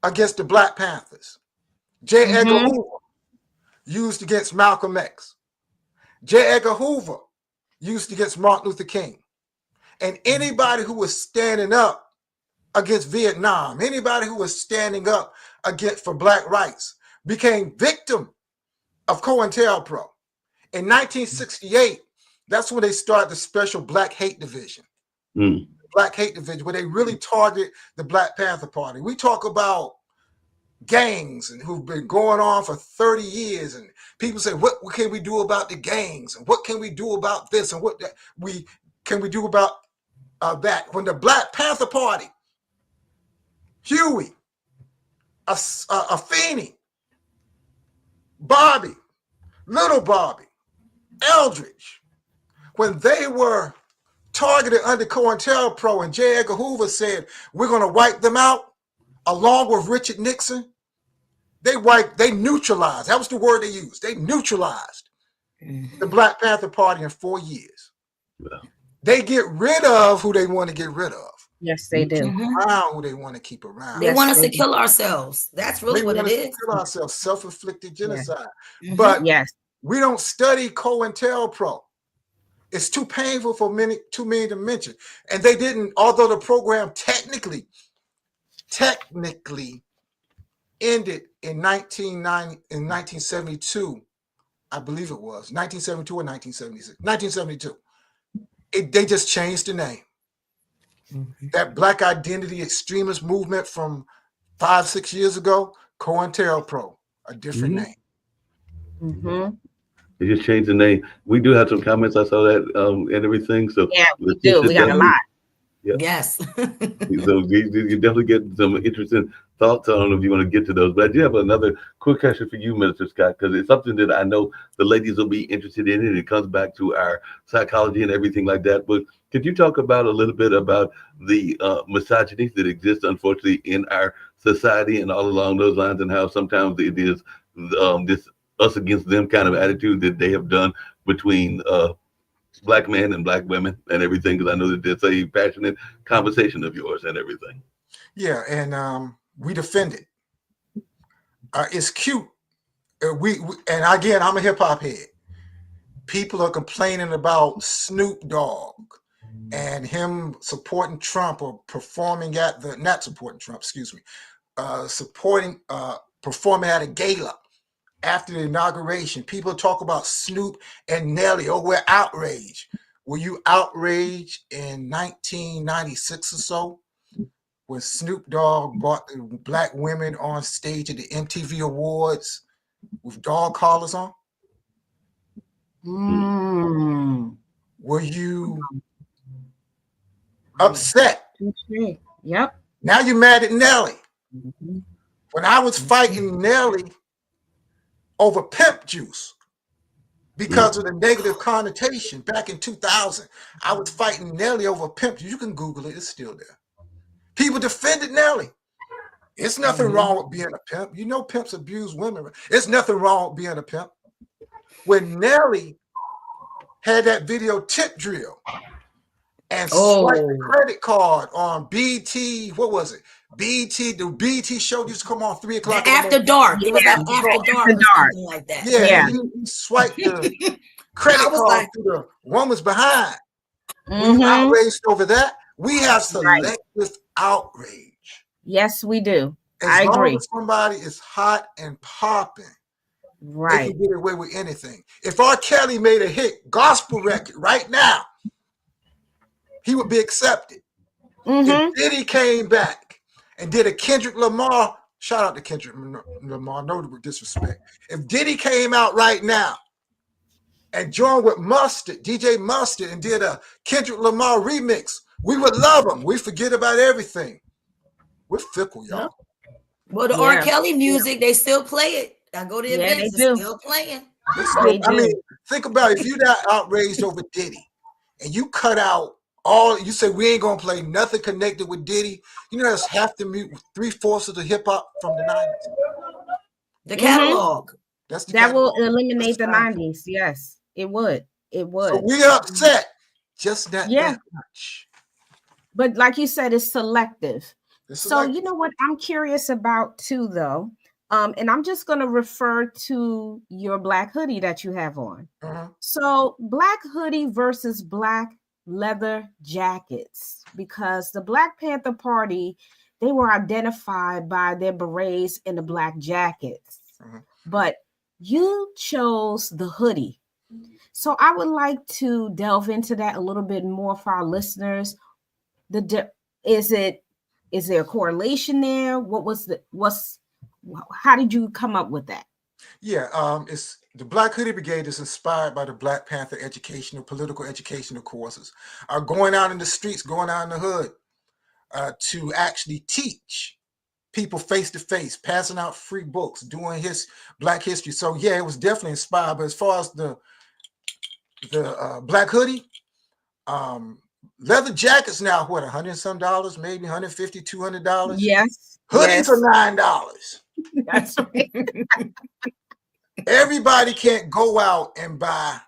E: against the Black Panthers. J. Edgar Hoover used against Malcolm X. J. Edgar Hoover used against Martin Luther King. And anybody who was standing up against Vietnam, anybody who was standing up for Black rights, became victim of COINTELPRO. In 1968, that's when they started the special Black Hate Division. Black Hate Division, where they really target the Black Panther Party. We talk about gangs and who've been going on for 30 years, and people say, what can we do about the gangs, and what can we do about this, and what can we do about that? When the Black Panther Party, Huey, Afeni, Bobby, Little Bobby, Eldridge, when they were targeted under COINTELPRO, and J. Edgar Hoover said, we're going to wipe them out, along with Richard Nixon, they neutralized. That was the word they used. They neutralized the Black Panther Party in 4 years. They get rid of who they want to get rid of.
B: Yes, they do.
E: Around who they want to keep around.
D: They want us to kill ourselves. That's really what it is.
E: Kill ourselves, self-inflicted genocide. But we don't study COINTELPRO. It's too painful for too many to mention. And they didn't, although the program technically ended in 1972, I believe it was 1972 or 1976. 1972. They just changed the name. That Black identity extremist movement from 5-6 years ago, COINTELPRO, a different name.
C: They just changed the name. We do have some comments. I saw that and everything. So
B: yeah, we do. We got a lot.
C: Yeah.
D: Yes.
C: So you definitely get some interesting thoughts. I don't know if you want to get to those, but I do have another quick question for you, Minister Scott, because it's something that I know the ladies will be interested in, and it comes back to our psychology and everything like that. But could you talk about a little bit about the misogyny that exists, unfortunately, in our society and all along those lines, and how sometimes it is this us against them kind of attitude that they have done between Black men and Black women and everything, because I know that there's a passionate conversation of yours and everything.
E: Yeah, and we defend it. It's cute and again, I'm a hip hop head. People are complaining about Snoop Dogg and him supporting Trump or performing at the not supporting Trump, excuse me, performing at a gala after the inauguration. People talk about Snoop and Nelly. Oh, we're outraged. Were you outraged in 1996 or so when Snoop Dogg brought the black women on stage at the MTV Awards with dog collars on? Were you upset?
B: Yep.
E: Now you're mad at Nelly. When I was fighting Nelly over pimp juice because of the negative connotation back in 2000, I was fighting Nelly over pimp juice. You can Google it. It's still there. People defended Nelly. It's nothing wrong with being a pimp. You know pimps abuse women. It's nothing wrong with being a pimp. When Nelly had that video Tip Drill and swiped the credit card on BT, what was it? BT, the BT show used to come on 3 o'clock.
D: After dark. It was after dark or something like that.
E: Yeah. He swiped the credit card through the woman's behind. We outraged over that. We have selective outrage.
B: Yes, we do.
E: As long as somebody is hot and popping, they can get away with anything. If R. Kelly made a hit gospel record right now, he would be accepted. If Diddy came back and did a Kendrick Lamar, shout out to Kendrick Lamar, no disrespect. If Diddy came out right now and joined with Mustard, DJ Mustard, and did a Kendrick Lamar remix, we would love him. We forget about everything. We're fickle, y'all.
D: Well, the R. Kelly music, they still play it. I go to events, they're still playing.
E: I mean, think about it. If you're not outraged over Diddy and you cut out you say we ain't gonna play nothing connected with Diddy, you know that's half the 3/4 of the hip hop from the 90s.
D: The catalog.
E: That's the
B: that will eliminate the 90s. Yes, it would. It would.
E: So we're upset, just not that much.
B: But like you said, it's selective. So you know what I'm curious about too, though, and I'm just going to refer to your black hoodie that you have on. So black hoodie versus black leather jackets, because the Black Panther Party, they were identified by their berets and the black jackets, but you chose the hoodie. So I would like to delve into that a little bit more for our listeners. Is there a correlation there? How did you come up with that?
E: Yeah, it's the Black Hoodie Brigade is inspired by the Black Panther political educational courses. Are going out in the streets, going out in the hood to actually teach people face to face, passing out free books, doing Black history. So yeah, it was definitely inspired. But as far as the Black hoodie, leather jackets now, what, $100 and some, maybe $150, $200?
B: Yes.
E: Hoodies are $9.
B: That's right.
E: Everybody can't go out and buy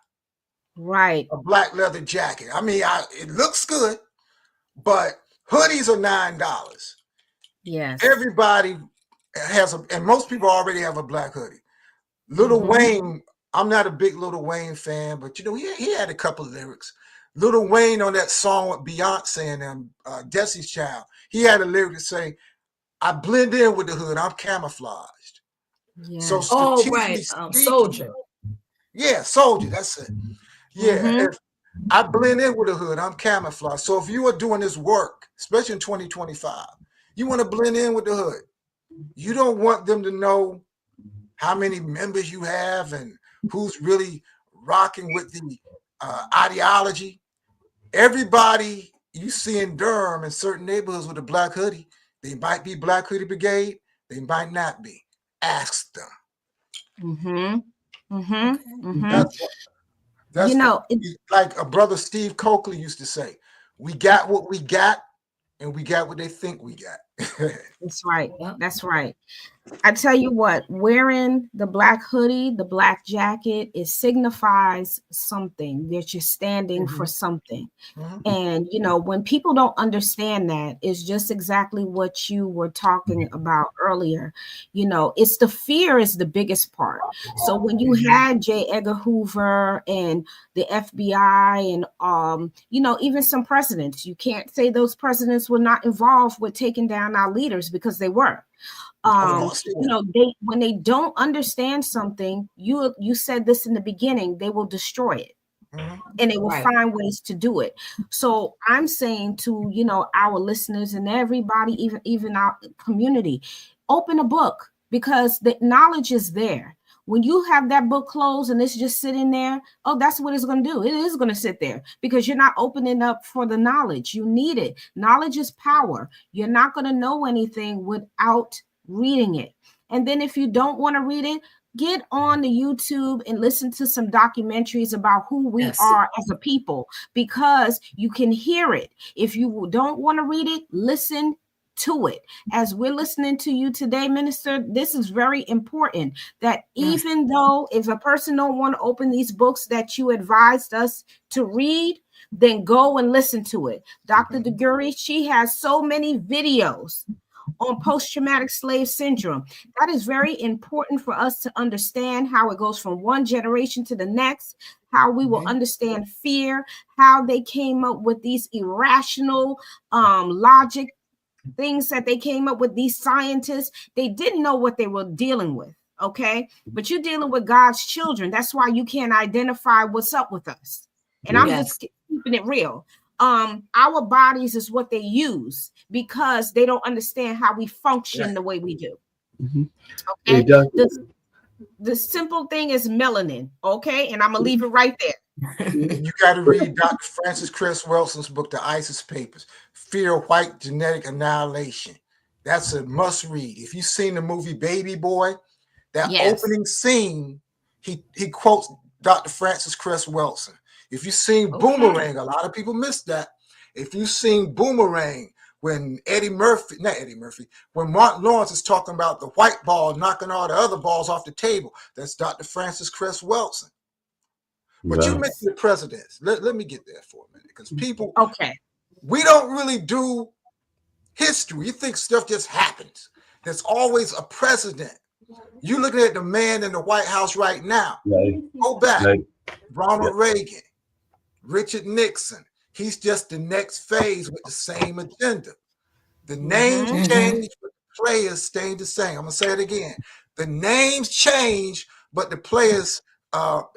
B: a
E: black leather jacket. I mean, it looks good, but hoodies are $9.
B: Yes.
E: Everybody has and most people already have a black hoodie. Lil Wayne, I'm not a big Lil Wayne fan, but you know, he had a couple of lyrics. Lil Wayne on that song with Beyonce and Destiny's Child, he had a lyric to say, I blend in with the hood, I'm camouflaged.
B: Yes.
E: So
D: Soldier.
E: Yeah, Soldier, that's it. Yeah, if I blend in with the hood, I'm camouflaged. So if you are doing this work, especially in 2025, you want to blend in with the hood. You don't want them to know how many members you have and who's really rocking with the ideology. Everybody you see in Durham in certain neighborhoods with a black hoodie, they might be Black Hoodie Brigade, they might not be. Ask them. That's
B: you know,
E: like a brother Steve Coakley used to say, we got what we got and we got what they think we got.
B: That's right.
D: Yep.
B: That's right. I tell you what, wearing the black hoodie, the black jacket, it signifies something that you're standing for something. And, when people don't understand that, it's just exactly what you were talking about earlier. It's the fear is the biggest part. So when you had J. Edgar Hoover and the FBI and, even some presidents, you can't say those presidents were not involved with taking down our leaders, because they were. When they don't understand something, you said this in the beginning, they will destroy it. And they will find ways to do it. So I'm saying to, our listeners and everybody, even our community, open a book, because the knowledge is there. When you have that book closed and it's just sitting there, that's what it's going to do. It is going to sit there because you're not opening up for the knowledge. You need it. Knowledge is power. You're not going to know anything without reading it. And then if you don't want to read it, get on the YouTube and listen to some documentaries about who we are as a people, because you can hear it. If you don't want to read it, listen to it. As we're listening to you today, Minister, this is very important, that even though if a person don't want to open these books that you advised us to read, then go and listen to it. Dr. DeGury, she has so many videos on post-traumatic slave syndrome. That is very important for us to understand how it goes from one generation to the next, how we will understand fear, how they came up with these irrational logic things that they came up with. These scientists, they didn't know what they were dealing with, okay? But you're dealing with God's children. That's why you can't identify what's up with us. And I'm just keeping it real. Our bodies is what they use because they don't understand how we function the way we do. Okay. The simple thing is melanin. Okay. And I'm gonna leave it right there.
E: You got to read Dr. Francis Chris Wilson's book, The ISIS Papers, Fear of White Genetic Annihilation. That's a must read. If you've seen the movie Baby Boy, that opening scene, he quotes Dr. Francis Chris Wilson. If you've seen Boomerang, a lot of people missed that. If you've seen Boomerang, when when Martin Lawrence is talking about the white ball knocking all the other balls off the table, that's Dr. Francis Chris Wilson. But you mentioned the presidents. Let me get there for a minute, because people, we don't really do history. You think stuff just happens. There's always a president. You're looking at the man in the White House right now. Go back. Ronald Reagan, Richard Nixon. He's just the next phase with the same agenda. The names change, but the players stay the same. I'm going to say it again. The names change, but the players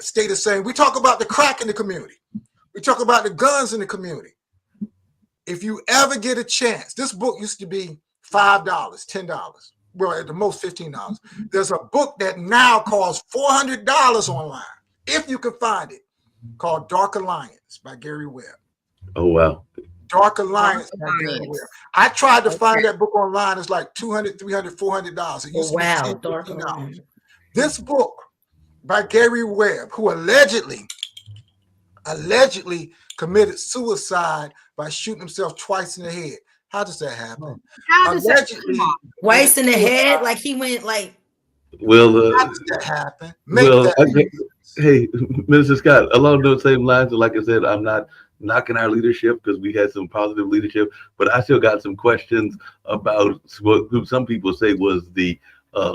E: stay the same. We talk about the crack in the community. We talk about the guns in the community. If you ever get a chance, this book used to be $5, $10. Well, at the most $15. There's a book that now costs $400 online, if you can find it, called Dark Alliance by Gary Webb.
C: Oh, wow.
E: Dark Alliance by Gary Webb. I tried to find that book online. It's like $200, $300, $400. It used to be $10, $15. This book by Gary Webb, who allegedly committed suicide by shooting himself twice in the head. How does that happen?
B: How does allegedly
D: that twice in the head? Like he went like.
E: Well, how does that happen?
C: Hey, Minister Scott, along those same lines, like I said, I'm not knocking our leadership because we had some positive leadership, but I still got some questions about what some people say was the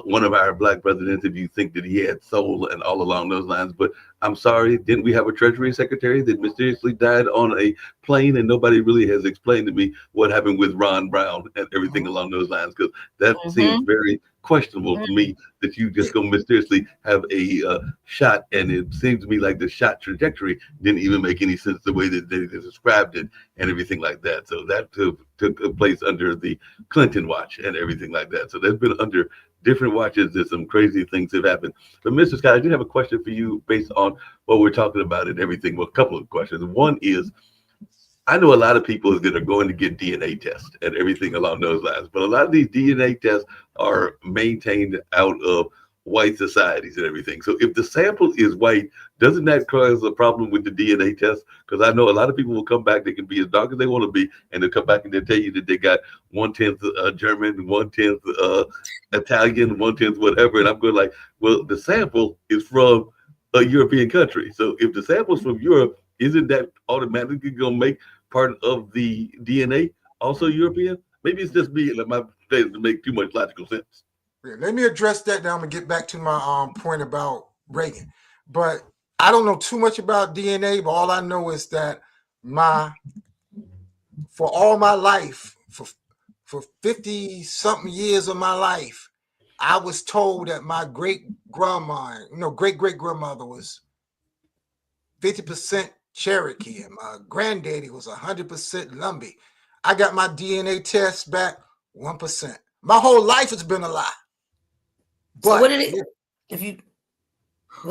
C: one of our black presidents, if you think that he had soul and all along those lines. But I'm sorry, didn't we have a Treasury Secretary that mysteriously died on a plane, and nobody really has explained to me what happened with Ron Brown and everything along those lines? Because that seems very questionable to me, that you just go mysteriously have a shot, and it seems to me like the shot trajectory didn't even make any sense the way that they described it and everything like that. So that took place under the Clinton watch and everything like that. So there's been under different watches that some crazy things have happened. But Mr. Scott, I do have a question for you based on what we're talking about and everything. Well, a couple of questions. One is, I know a lot of people that are going to get DNA tests and everything along those lines, but a lot of these DNA tests are maintained out of white societies and everything. So if the sample is white, doesn't that cause a problem with the DNA test? Because I know a lot of people will come back, they can be as dark as they want to be, and they'll come back and they'll tell you that they got 1/10 German, 1/10 Italian, 1/10 whatever. And I'm going like, well, the sample is from a European country. So if the sample's from Europe, isn't that automatically going to make part of the DNA also European? Maybe it's just me and my face to make too much logical sense.
E: Yeah, let me address that. Now I'm gonna get back to my point about Reagan, but I don't know too much about DNA. But all I know is that for all my life, for 50 something years of my life, I was told that my great great grandmother was 50% Cherokee, and my granddaddy was 100% Lumbee. I got my DNA test back 1%. My whole life has been a lie.
D: But so what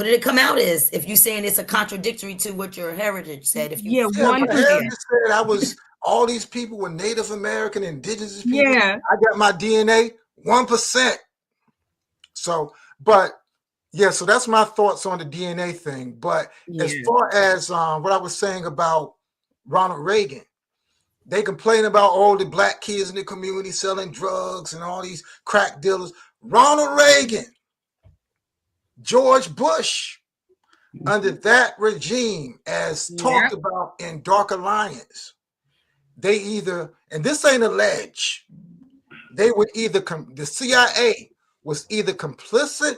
D: did it come out as? If you're saying it's a contradictory to what your heritage said, if you
E: my heritage said I was all these people were Native American, indigenous people.
B: Yeah,
E: I got my DNA 1%. So, but yeah, so that's my thoughts on the DNA thing. But as far as what I was saying about Ronald Reagan, they complain about all the black kids in the community selling drugs and all these crack dealers. Ronald Reagan, George Bush, under that regime, as talked about in Dark Alliance, they either, and this ain't alleged, they would either the CIA was either complicit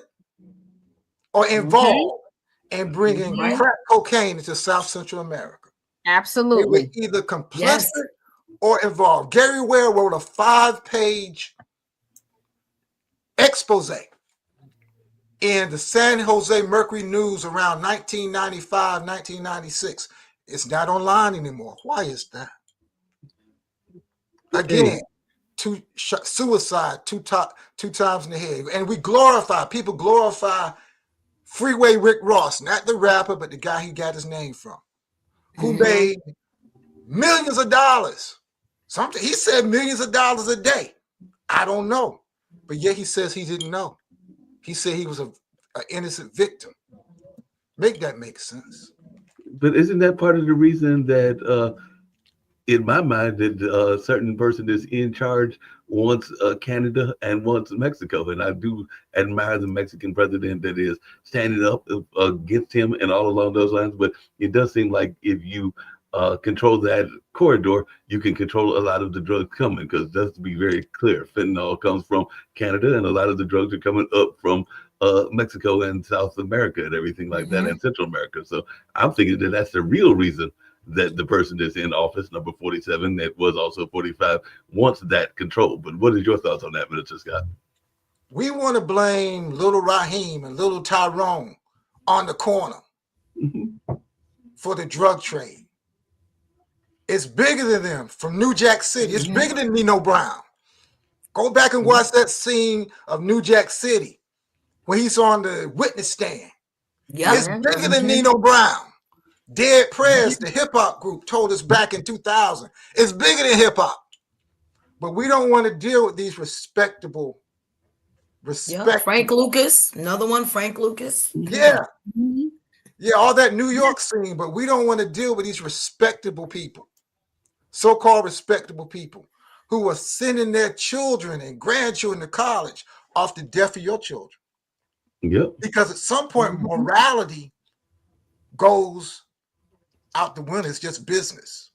E: or involved in bringing crack cocaine into South Central America.
B: Absolutely.
E: They were either complicit or involved. Gary Ware wrote a 5-page expose in the San Jose Mercury News around 1995, 1996. It's not online anymore. Why is that? Again, suicide two times in the head. And people glorify Freeway Rick Ross, not the rapper, but the guy he got his name from, who made millions of dollars. He said millions of dollars a day. I don't know. But yet he says he didn't know. He said he was an innocent victim. Make that make sense.
C: But isn't that part of the reason that, in my mind, that a certain person is in charge wants Canada and wants Mexico? And I do admire the Mexican president that is standing up against him and all along those lines. But it does seem like if you control that corridor, you can control a lot of the drugs coming, because let's be very clear, fentanyl comes from Canada and a lot of the drugs are coming up from Mexico and South America and everything like that, and Central America. So I'm thinking that that's the real reason that the person that's in office, number 47, that was also 45, wants that control. But what is your thoughts on that, Minister Scott?
E: We want to blame little Raheem and little Tyrone on the corner for the drug trade. It's bigger than them, from New Jack City. It's bigger than Nino Brown. Go back and watch that scene of New Jack City when he's on the witness stand. It's bigger than Nino Brown. Dead Prayers, the hip-hop group, told us back in 2000. It's bigger than hip-hop. But we don't want to deal with these respectable.
D: Frank Lucas, another one, Frank Lucas.
E: Yeah, all that New York scene, but we don't want to deal with these respectable people, so-called respectable people, who are sending their children and grandchildren to college off the death of your children. Because at some point, morality goes out the window. It's just business.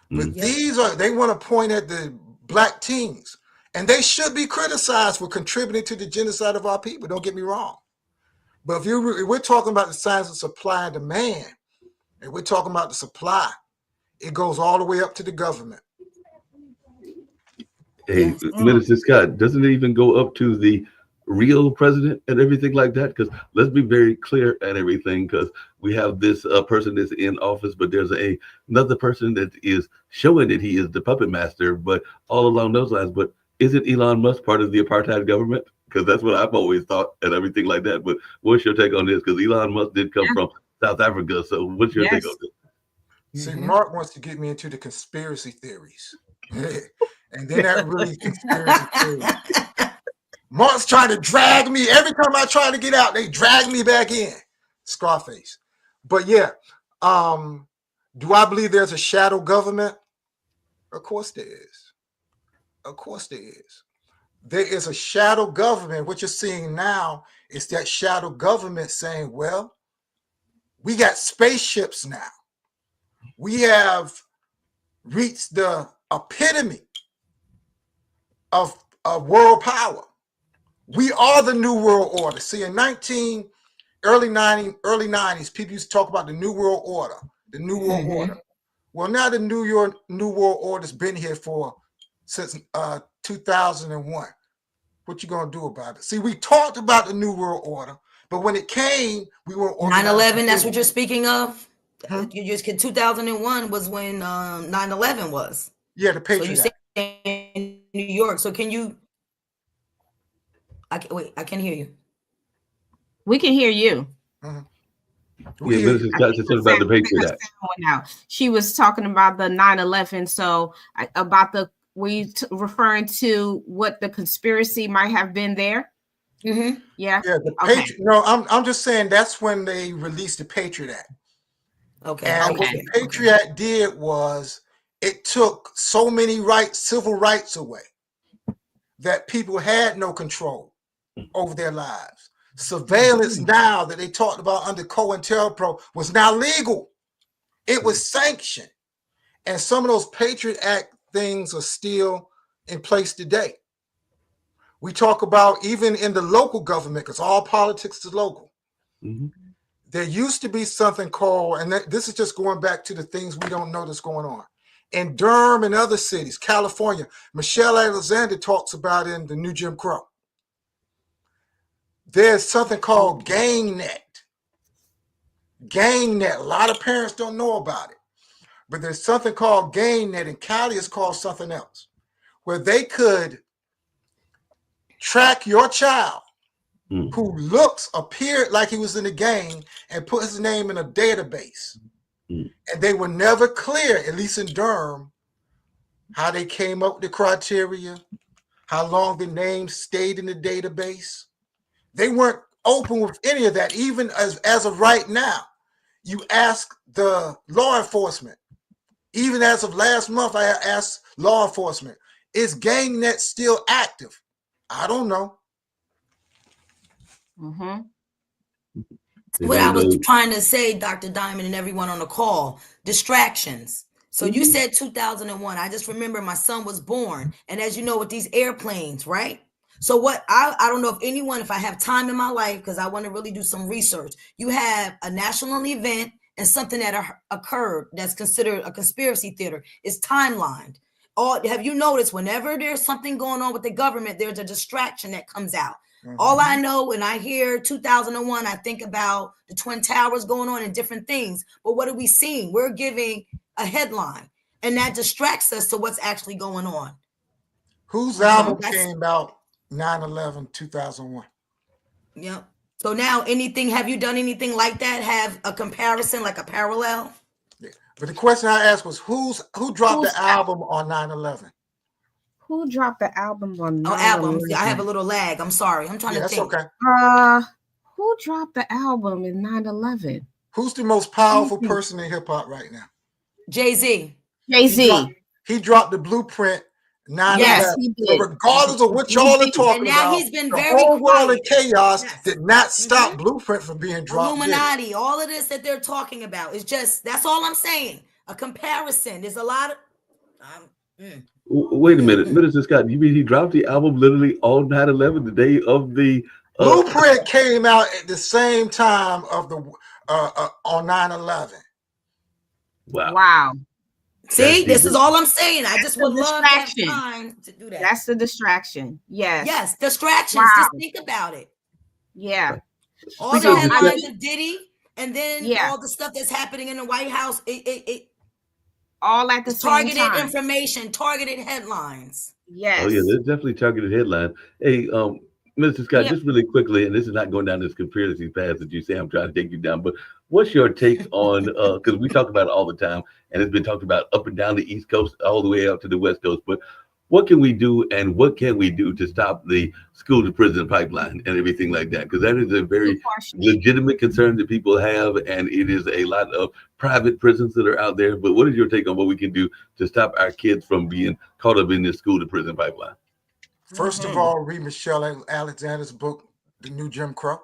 E: But they want to point at the black teens, and they should be criticized for contributing to the genocide of our people. Don't get me wrong. But if we're talking about the science of supply and demand, and we're talking about the supply, it goes all the way up to the government.
C: Hey, Minister Scott, doesn't it even go up to the real president and everything like that? Because let's be very clear and everything, because we have this person that's in office, but there's another person that is showing that he is the puppet master, but all along those lines. But isn't Elon Musk part of the apartheid government? Because that's what I've always thought and everything like that. But what's your take on this? Because Elon Musk did come from South Africa. So what's your take on this?
E: See, Mark wants to get me into the conspiracy theories. And then that really conspiracy theory. Mark's trying to drag me. Every time I try to get out, they drag me back in. Scarface. But yeah, do I believe there's a shadow government? Of course there is. Of course there is. There is a shadow government. What you're seeing now is that shadow government saying, well, we got spaceships now. We have reached the epitome of world power. We are the new world order. See, in early 90s, people used to talk about the new world order, the new world order. Well, now the new world order's been here since 2001. What you gonna do about it? See, we talked about the new world order, but when it came, we weren't
D: 9/11. That's what you're speaking of. You just 2001 was when 9/11 was.
E: Yeah, the Patriot.
D: So you say in New York. So can you? I can hear you.
B: We can hear you.
C: About the Patriot Act.
B: She was talking about the 9/11. So about referring to what the conspiracy might have been there. Yeah.
E: Yeah. The Patriot. No, I'm just saying that's when they released the Patriot Act.
D: Okay.
E: And what the Patriot Act did was it took so many civil rights away that people had no control over their lives. Surveillance now that they talked about under COINTELPRO was now legal. It was sanctioned. And some of those Patriot Act things are still in place today. We talk about even in the local government, because all politics is local. There used to be something called, and this is just going back to the things we don't know that's going on. In Durham and other cities, California, Michelle Alexander talks about in the New Jim Crow. There's something called GangNet. GangNet. A lot of parents don't know about it. But there's something called GangNet, and Cali is called something else, where they could track your child who appeared like he was in a gang and put his name in a database. And they were never clear, at least in Durham, how they came up with the criteria, how long the name stayed in the database. They weren't open with any of that. Even as of right now, you ask the law enforcement. Even as of last month, I asked law enforcement, is GangNet still active? I don't know.
D: What I was trying to say, Dr. Diamond and everyone on the call, distractions. So you said 2001. I just remember my son was born. And as you know, with these airplanes, right? So what I don't know if I have time in my life, because I want to really do some research. You have a national event and something that occurred that's considered a conspiracy theater is timelined. Have you noticed whenever there's something going on with the government, there's a distraction that comes out. All I know when I hear 2001, I think about the Twin Towers going on and different things. But what are we seeing? We're giving a headline, and that distracts us to what's actually going on.
E: Whose album came out 9/11, 2001?
D: Yep. So now have you done anything like that? Have a comparison, like a parallel?
E: Yeah. But the question I asked was who dropped the album on 9/11?
B: Who dropped the album on 9/11?
D: Albums. I have a little lag. I'm sorry. I'm trying to think.
E: Okay.
B: Who dropped the album in 9/11?
E: Who's the most powerful person in hip hop right now?
D: Jay-Z.
E: He dropped the blueprint 9/11.
B: Yes, he did.
E: So regardless of what y'all are talking about,
D: he's been
E: the
D: very
E: whole world in
D: quiet.
E: chaos did not stop Blueprint from being dropped.
D: Illuminati, all of this that they're talking about is just, that's all I'm saying. A comparison. There's a lot of
C: Wait a minute, Minister Scott. You mean he dropped the album literally on 9/11, the day of the
E: Blueprint came out at the same time of the on 9/11.
B: Wow.
D: See, this is all I'm saying. I just would love to have time to do that.
B: That's the distraction. Yes,
D: distractions.
B: Wow.
D: Just think about it.
B: Yeah.
D: All the headlines of Diddy, and then all the stuff that's happening in the White House. It
B: all at the same time.
D: Targeted information, targeted headlines.
B: Yes.
C: Oh yeah, there's definitely targeted headline. Hey, Mr. Scott, just really quickly, and this is not going down this conspiracy path that you say I'm trying to take you down, but what's your take on, because we talk about it all the time, and it's been talked about up and down the East Coast, all the way out to the West Coast, but what can we do and what can we do to stop the school to prison pipeline and everything like that? Because that is a
B: Good
C: very
B: question.
C: legitimate concern that people have, and it is a lot of private prisons that are out there. But what is your take on what we can do to stop our kids from being caught up in this school to prison pipeline?
E: First of all, read Michelle Alexander's book, The New Jim Crow,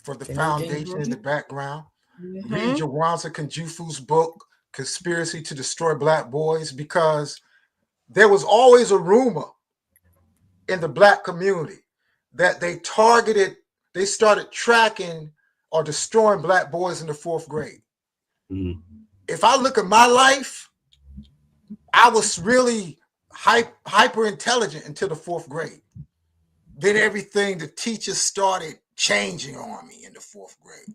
E: for the
D: The new Jim
E: foundation
D: Crow.
E: in the background.
B: Mm-hmm.
E: Read Jawanza Kanjufu's book, Conspiracy to Destroy Black Boys, because there was always a rumor in the Black community that they started tracking or destroying Black boys in the 4th grade.
C: Mhm.
E: If I look at my life, I was really hyper intelligent until the 4th grade. Then everything, the teachers started changing on me in the 4th grade.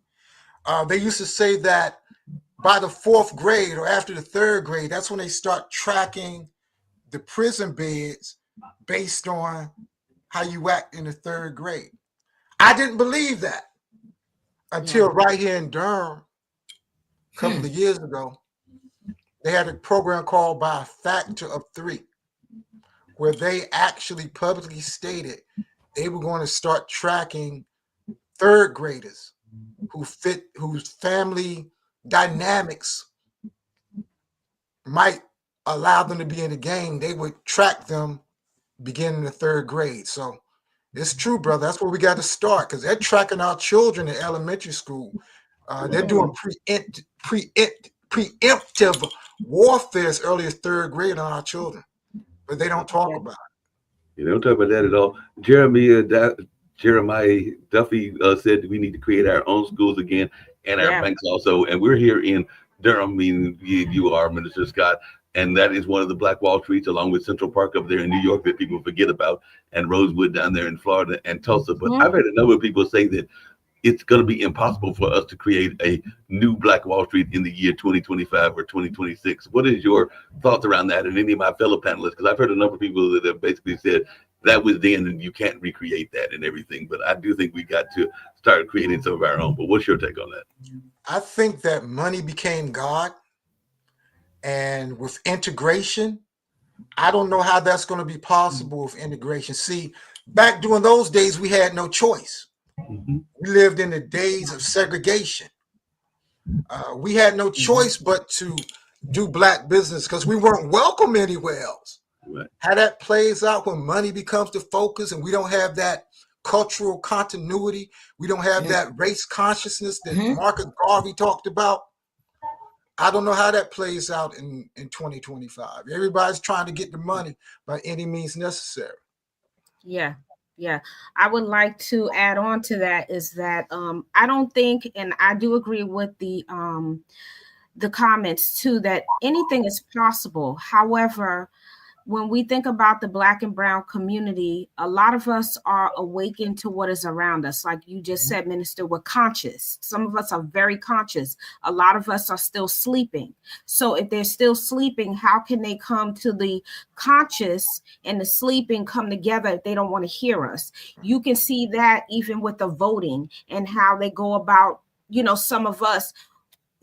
E: They used to say that by the 4th grade or after the 3rd grade, that's when they start tracking the prison beds based on how you act in the 3rd grade. I didn't believe that until right here in Durham a couple of years ago. They had a program called By a Factor of 3, where they actually publicly stated they were going to start tracking 3rd graders whose family dynamics might allow them to be in the game. They would track them beginning in the 3rd grade. So it's true, brother. That's where we got to start, because they're tracking our children in elementary school. They're doing preemptive warfare as early as 3rd grade on our children, but they don't talk about it.
C: You don't talk about that at all. Jeremiah Duffy said we need to create our own schools again and our banks also. And we're here in Durham, meaning you are, Minister Scott. And that is one of the Black Wall Streets, along with Central Park up there in New York, that people forget about, and Rosewood down there in Florida and Tulsa. But I've heard a number of people say that it's going to be impossible for us to create a new Black Wall Street in the year 2025 or 2026. What is your thoughts around that, and any of my fellow panelists? Because I've heard a number of people that have basically said that was then and you can't recreate that and everything. But I do think we got to start creating some of our own. But what's your take on that?
E: I think that money became God. And with integration, I don't know how that's going to be possible with integration. See, back during those days, we had no choice.
C: Mm-hmm.
E: We lived in the days of segregation. We had no choice but to do Black business because we weren't welcome anywhere else.
C: Right.
E: How that plays out when money becomes the focus and we don't have that cultural continuity, we don't have that race consciousness that Marcus Garvey talked about. I don't know how that plays out in 2025. Everybody's trying to get the money by any means necessary.
B: Yeah. I would like to add on to that is that I don't think, and I do agree with the comments too, that anything is possible. However, when we think about the Black and brown community, a lot of us are awakened to what is around us. Like you just said, Minister, we're conscious. Some of us are very conscious. A lot of us are still sleeping. So if they're still sleeping, how can they come to the conscious and the sleeping come together if they don't want to hear us? You can see that even with the voting and how they go about, some of us,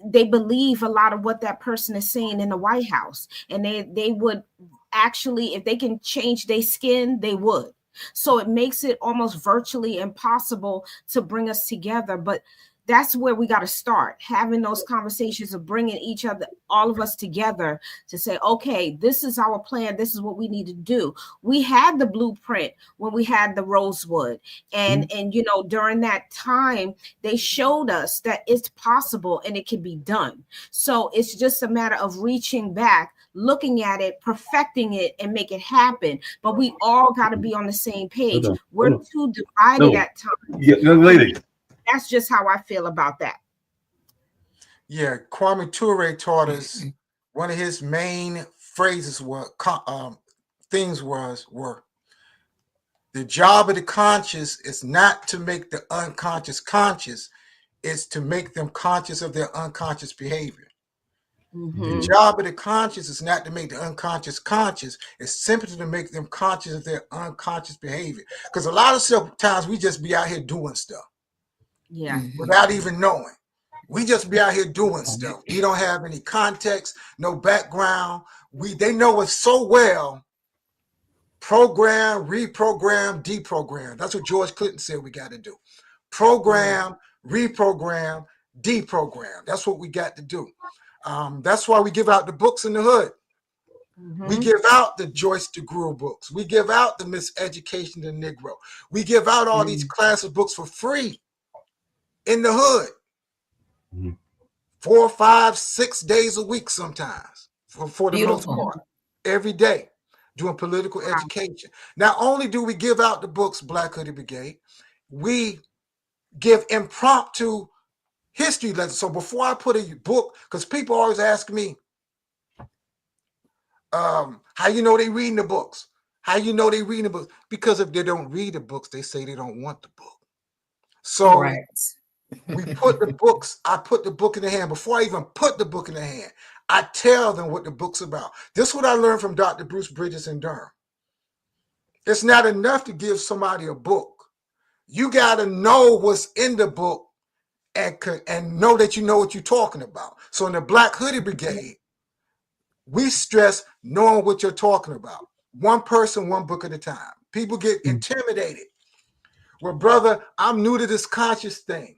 B: they believe a lot of what that person is saying in the White House, and they would actually, if they can change their skin, they would. So it makes it almost virtually impossible to bring us together. But that's where we got to start, having those conversations of bringing each other, all of us together to say, okay, this is our plan. This is what we need to do. We had the blueprint when we had the Rosewood. And during that time, they showed us that it's possible and it can be done. So it's just a matter of reaching back, looking at it, perfecting it, and make it happen. But we all got to be on the same page. We're too divided at times.
C: Young lady.
B: That's just how I feel about that.
E: Yeah, Kwame Ture taught us one of his main phrases were the job of the conscious is not to make the unconscious conscious, it's to make them conscious of their unconscious behavior. The job of the conscious is not to make the unconscious conscious, it's simply to make them conscious of their unconscious behavior. Because a lot of times we just be out here doing stuff.
B: Yeah.
E: Without even knowing. We just be out here doing stuff. We don't have any context, no background. They know us so well program, reprogram, deprogram. That's what George Clinton said we got to do. Program, reprogram, deprogram. That's what we got to do. That's why we give out the books in the hood. We give out the Joyce DeGruy books. We give out the Miseducation of the Negro. We give out all these classic books for free in the hood. 4, 5, 6 days a week sometimes, for the most part, every day, doing political education. Not only do we give out the books, Black Hoodie Brigade, we give impromptu history lessons. So before I put a book, because people always ask me, how you know they reading the books? How you know they reading the books? Because if they don't read the books, they say they don't want the book. So we put the books, I put the book in the hand. Before I even put the book in the hand, I tell them what the book's about. This is what I learned from Dr. Bruce Bridges in Durham. It's not enough to give somebody a book. You got to know what's in the book and know that you know what you're talking about. So in the Black Hoodie Brigade, we stress knowing what you're talking about. One person, one book at a time. People get intimidated. Well, brother, I'm new to this conscious thing.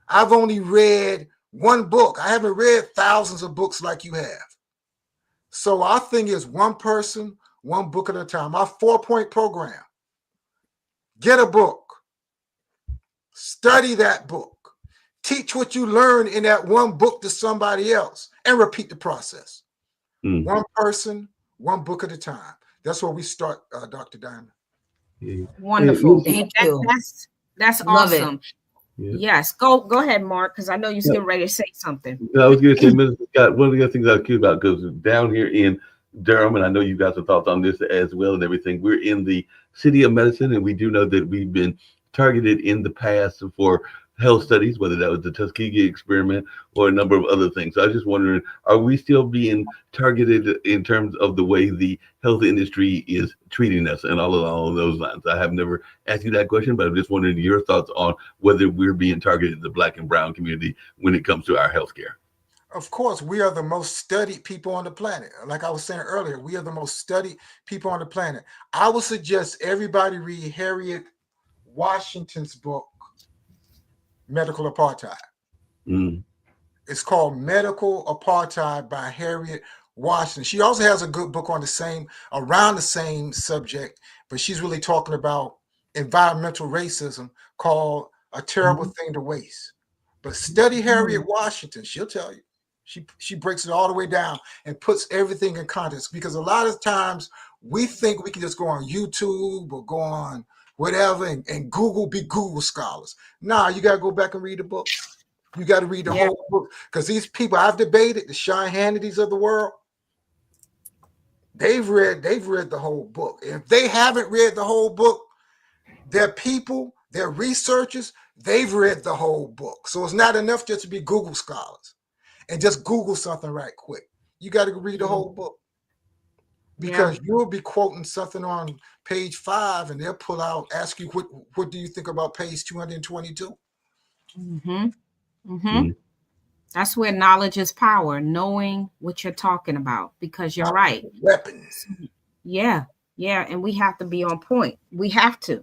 E: I've only read one book. I haven't read thousands of books like you have. So our thing is one person, one book at a time. Our 4-point program. Get a book. Study that book. Teach what you learn in that one book to somebody else and repeat the process. One person, one book at a time. That's where we start, Dr. Diamond.
B: Wonderful.
D: Thank you.
B: That's awesome. Yes. Go ahead, Mark, because I know you're getting ready to say something.
C: I was going to say, Mr. Scott, one of the other things I was curious about, because down here in Durham, and I know you've got some thoughts on this as well and everything, we're in the city of medicine, and we do know that we've been targeted in the past for health studies, whether that was the Tuskegee experiment or a number of other things. So I was just wondering, are we still being targeted in terms of the way the health industry is treating us and all along those lines? I have never asked you that question, but I'm just wondering your thoughts on whether we're being targeted, the Black and brown community, when it comes to our healthcare.
E: Of course, we are the most studied people on the planet. Like I was saying earlier, we are the most studied people on the planet. I would suggest everybody read Harriet Washington's book, Medical Apartheid. It's called Medical Apartheid by Harriet Washington. She also has a good book on around the same subject, but she's really talking about environmental racism, called A Terrible Thing to Waste. But study Harriet Washington, she'll tell you. She breaks it all the way down and puts everything in context, because a lot of times we think we can just go on YouTube or go on whatever and be Google scholars. Nah, you got to go back and read the book. You got to read the whole book, because these people I've debated, the Sean Hannitys of the world, they've read the whole book. If they haven't read the whole book, they're people, they're researchers, they've read the whole book. So it's not enough just to be Google scholars and just Google something right quick. You got to read the whole book. Because you'll be quoting something on page 5 and they'll pull out, ask you, what do you think about page 222?
B: That's where knowledge is power, knowing what you're talking about, because you're right.
E: Weapons.
B: Yeah. And we have to be on point. We have to.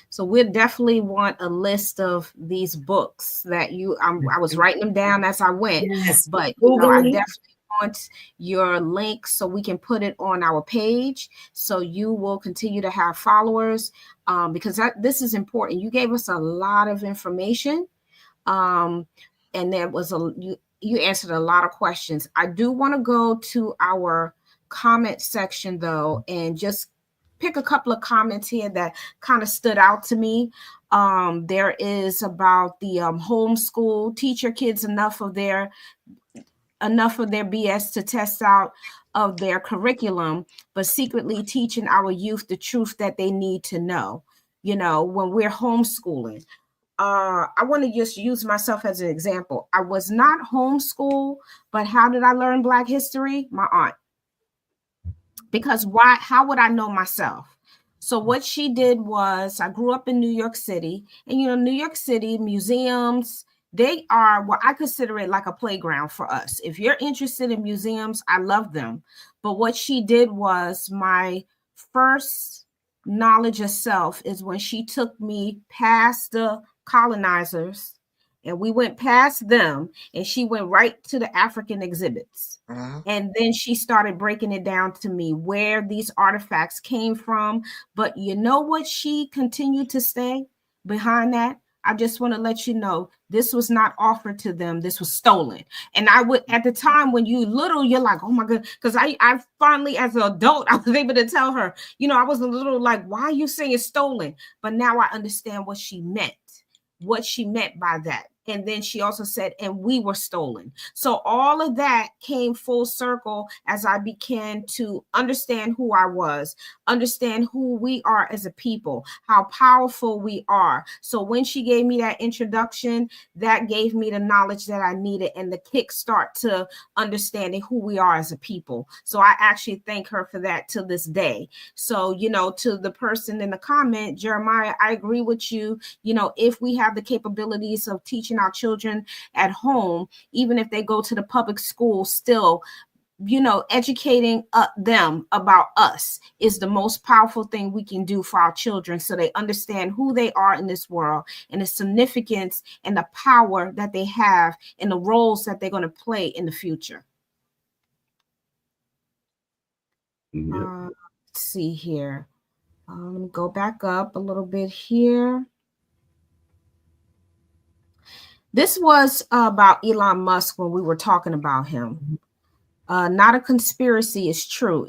B: So we definitely want a list of these books that I was writing them down as I went, but I definitely want your link so we can put it on our page, so you will continue to have followers, because this is important. You gave us a lot of information, and there was you answered a lot of questions. I do want to go to our comment section though, and just pick a couple of comments here that kind of stood out to me. There is about the homeschool, teach your kids enough of their BS to test out of their curriculum, but secretly teaching our youth the truth that they need to know, when we're homeschooling. I want to just use myself as an example. I was not homeschooled, but how did I learn Black history? My aunt. Because how would I know myself? So what she did was, I grew up in New York City, and New York City museums, they are what I consider it like a playground for us. If you're interested in museums, I love them. But what she did was, my first knowledge of self is when she took me past the colonizers and we went past them and she went right to the African exhibits. And then she started breaking it down to me where these artifacts came from. But you know what she continued to say behind that? I just want to let you know this was not offered to them. This was stolen. And I would, at the time when you're like, oh my God, because I finally, as an adult, I was able to tell her, you know, I was a little like, why are you saying it's stolen? But now I understand what she meant by that. And then she also said, and we were stolen. So all of that came full circle as I began to understand who I was, understand who we are as a people, how powerful we are. So when she gave me that introduction, that gave me the knowledge that I needed and the kickstart to understanding who we are as a people. So I actually thank her for that to this day. So, you know, to the person in the comment, Jeremiah, I agree with you. You know, if we have the capabilities of teaching our children at home, even if they go to the public school, still, you know, educating them about us is the most powerful thing we can do for our children, so they understand who they are in this world and the significance and the power that they have and the roles that they're going to play in the future. Let's see here. Let me go back up a little bit here. This was about Elon Musk when we were talking about him. Not a conspiracy, is true.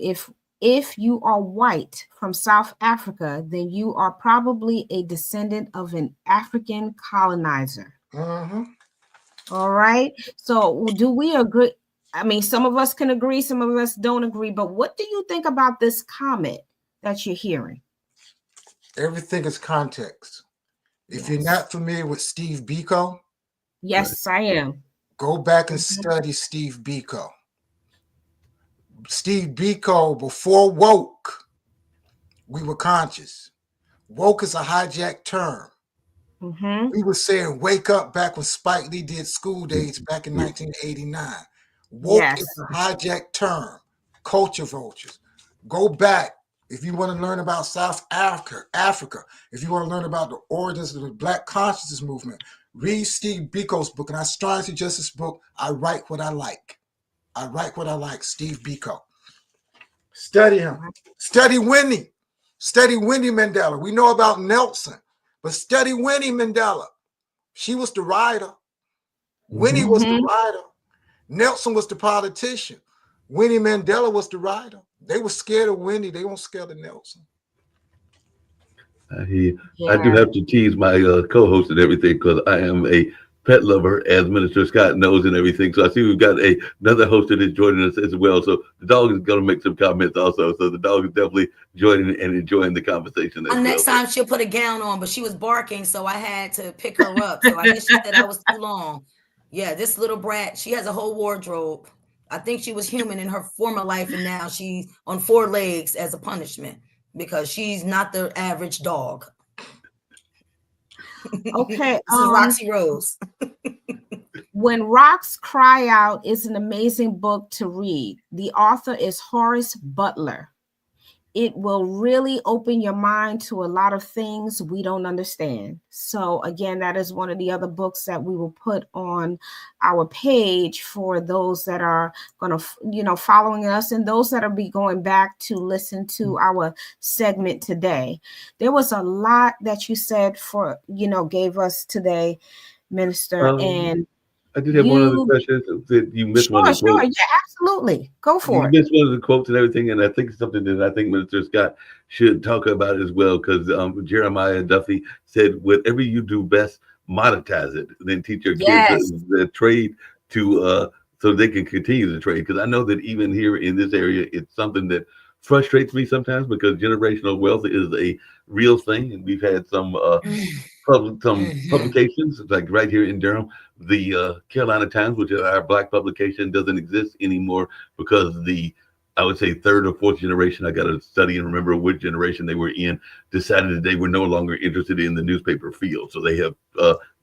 B: If you are white from South Africa, then you are probably a descendant of an African colonizer. All right. So do we agree? I mean, some of us can agree, some of us don't agree. But what do you think about this comment that you're hearing?
E: Everything is context. If you're not familiar with Steve Biko,
B: yes, I am.
E: Go back and study Steve Biko. Steve Biko, before woke, we were conscious. Woke is a hijacked term. We were saying wake up back when Spike Lee did School Days back in 1989. Woke is a hijacked term. Culture vultures. Go back if you want to learn about South Africa, if you want to learn about the origins of the Black consciousness movement, read Steve Biko's book. And I strongly suggest this book, I Write What I Like. I Write What I Like, Steve Biko. Study him. Study Winnie. Study Winnie Mandela. We know about Nelson, but study Winnie Mandela. She was the writer. Winnie was the writer. Nelson was the politician. Winnie Mandela was the writer. They were scared of Winnie. They weren't scared of Nelson.
C: I do have to tease my co-host and everything because I am a pet lover, as Minister Scott knows, and everything. So I see we've got another host that is joining us as well. So the dog is going to make some comments also. So the dog is definitely joining and enjoying the conversation.
D: Next time she'll put a gown on, but she was barking, so I had to pick her up. So I guess she said I was too long. Yeah, this little brat, she has a whole wardrobe. I think she was human in her former life, and now she's on 4 legs as a punishment because she's not the average dog.
B: Okay.
D: This is Roxy Rose.
B: When Rocks Cry Out is an amazing book to read. The author is Horace Butler. It will really open your mind to a lot of things we don't understand. So again, that is one of the other books that we will put on our page for those that are going to, following us and those that will be going back to listen to our segment today. There was a lot that you said gave us today, Minister, and
C: I did have one other question that you missed.
B: Sure, yeah, absolutely. Go for it.
C: You missed one of the quotes and everything, and I think it's something that I think Minister Scott should talk about as well, because Jeremiah Duffy said, whatever you do best, monetize it, then teach your kids the trade to so they can continue to trade. Because I know that even here in this area, it's something that frustrates me sometimes because generational wealth is a real thing, and we've had some publications like right here in Durham. The Carolina Times, which is our Black publication, doesn't exist anymore because I would say 3rd or 4th generation, I got to study and remember which generation they were in, decided that they were no longer interested in the newspaper field. So they have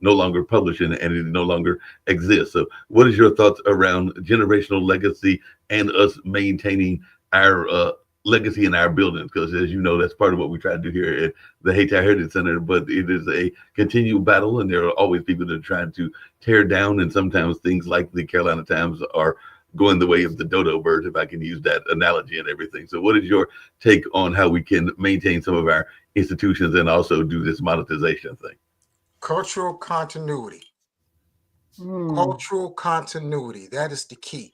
C: no longer publishing and it no longer exists. So what is your thoughts around generational legacy and us maintaining our legacy in our buildings, because as you know, that's part of what we try to do here at the Hayti Heritage Center. But it is a continued battle, and there are always people that are trying to tear down, and sometimes things like the Carolina Times are going the way of the dodo bird, if I can use that analogy and everything. So what is your take on how we can maintain some of our institutions and also do this monetization thing?
E: Cultural continuity. Cultural continuity. That is the key.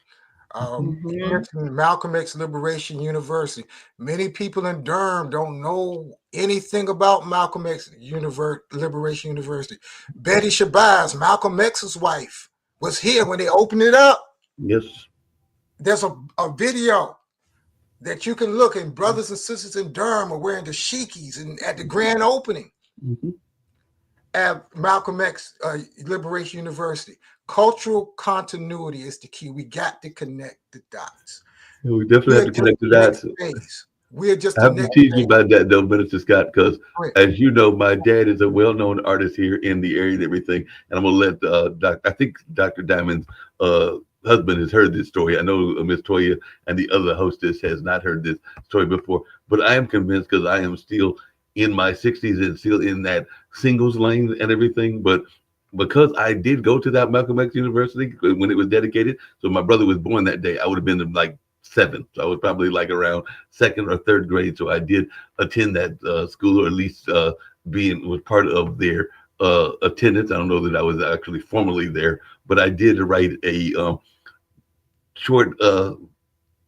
E: You mentioned Malcolm X Liberation University. Many people in Durham don't know anything about Malcolm X Liberation University. Betty Shabazz, Malcolm X's wife, was here when they opened it up.
C: Yes.
E: There's a video that you can look, and brothers and sisters in Durham are wearing dashikis and at the grand opening at Malcolm X Liberation University. Cultural continuity is the key. We got to connect the dots.
C: We definitely have to connect the dots.
E: We're just
C: I have to tease you about that, though, Minister Scott, because as you know, my dad is a well-known artist here in the area and everything. And I'm going to let I think Dr. Diamond's husband has heard this story. I know Miss Toya and the other hostess has not heard this story before, but I am convinced, because I am still in my 60s and still in that singles lane and everything. But because I did go to that Malcolm X University when it was dedicated, so my brother was born that day, I would have been like 7. So I was probably like around 2nd or 3rd grade. So I did attend that school, or at least was part of their attendance. I don't know that I was actually formally there, but I did write a short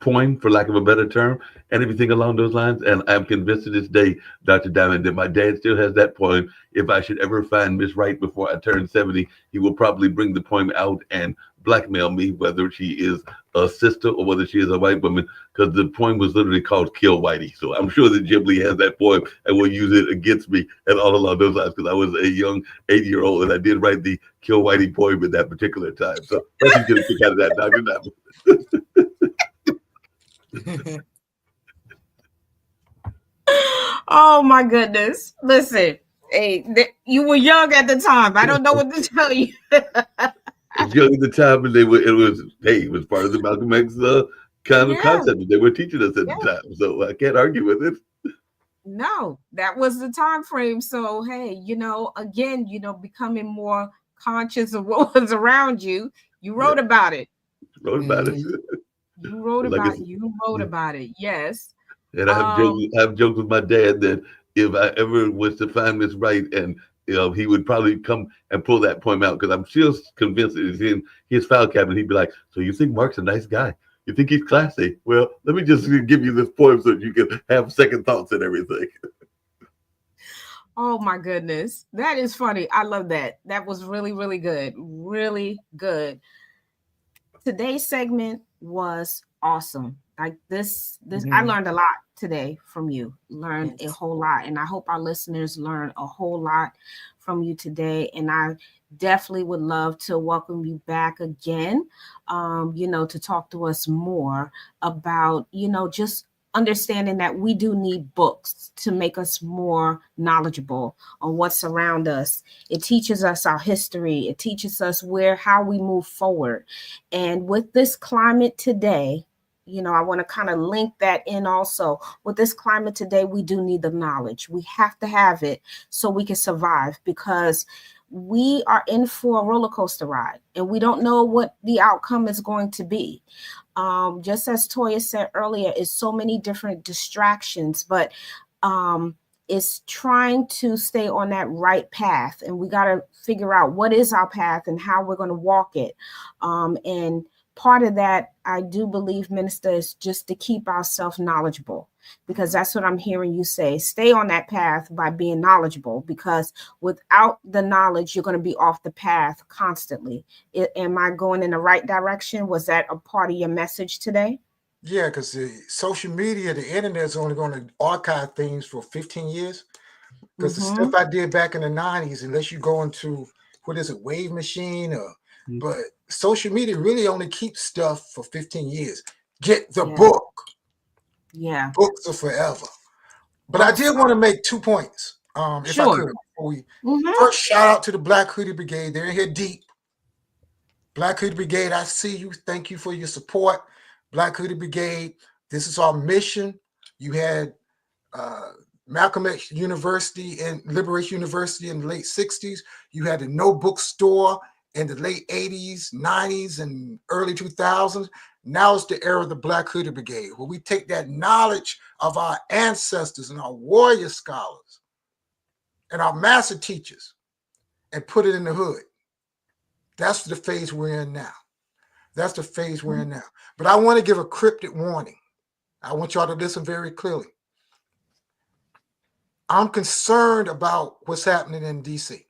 C: poem, for lack of a better term, and everything along those lines. And I'm convinced to this day, Dr. Diamond, that my dad still has that poem. If I should ever find Miss Wright before I turn 70, he will probably bring the poem out and blackmail me, whether she is a sister or whether she is a white woman, because the poem was literally called Kill Whitey. So I'm sure that Jim Lee has that poem and will use it against me and all along those lines, because I was a young 8-year-old and I did write the Kill Whitey poem at that particular time. So thank you to kick out of that, Dr. Diamond.
B: Oh my goodness. Listen, hey, you were young at the time. I don't know what to tell you.
C: I was young at the time, and it was part of the Malcolm X kind of concept that they were teaching us at the time. So I can't argue with it.
B: No, that was the time frame. So hey, again, becoming more conscious of what was around you. You wrote about it.
C: Wrote about it.
B: You wrote about it. Yes.
C: And I have jokes with my dad that if I ever was to find Miss Wright, and he would probably come and pull that poem out, because I'm still convinced that it's in his file cabinet. He'd be like, "So you think Mark's a nice guy? You think he's classy? Well, let me just give you this poem so that you can have second thoughts and everything."
B: Oh my goodness, that is funny. I love that. That was really, really good. Really good. Today's segment was awesome. Like this, I learned a lot today from you. Learned a whole lot, and I hope our listeners learn a whole lot from you today. And I definitely would love to welcome you back again. To talk to us more about, just understanding that we do need books to make us more knowledgeable on what's around us. It teaches us our history. It teaches us how we move forward. And with this climate today, I want to kind of link that in also. With this climate today, we do need the knowledge. We have to have it so we can survive, because we are in for a roller coaster ride and we don't know what the outcome is going to be. Just as Toya said earlier, it's so many different distractions, but it's trying to stay on that right path. And we got to figure out what is our path and how we're going to walk it. And part of that, I do believe, Minister, is just to keep ourselves knowledgeable, because that's what I'm hearing you say. Stay on that path by being knowledgeable, because without the knowledge, you're going to be off the path constantly. Am I going in the right direction? Was that a part of your message today?
E: Yeah, because the social media, the internet is only going to archive things for 15 years. Because the stuff I did back in the 90s, unless you go into, Wave Machine, but social media really only keeps stuff for 15 years. Get the book.
B: Yeah.
E: Books are forever. But I did want to make 2 points, if I could. First, shout out to the Black Hoodie Brigade. They're in here deep. Black Hoodie Brigade, I see you. Thank you for your support. Black Hoodie Brigade, this is our mission. You had Malcolm X University and Liberation University in the late 60s. You had a no bookstore in the late 80s, 90s, and early 2000s. Now it's the era of the Black Hoodie Brigade, where we take that knowledge of our ancestors and our warrior scholars and our master teachers and put it in the hood. That's the phase we're in now. That's the phase we're in now. But I want to give a cryptic warning. I want y'all to listen very clearly. I'm concerned about what's happening in DC.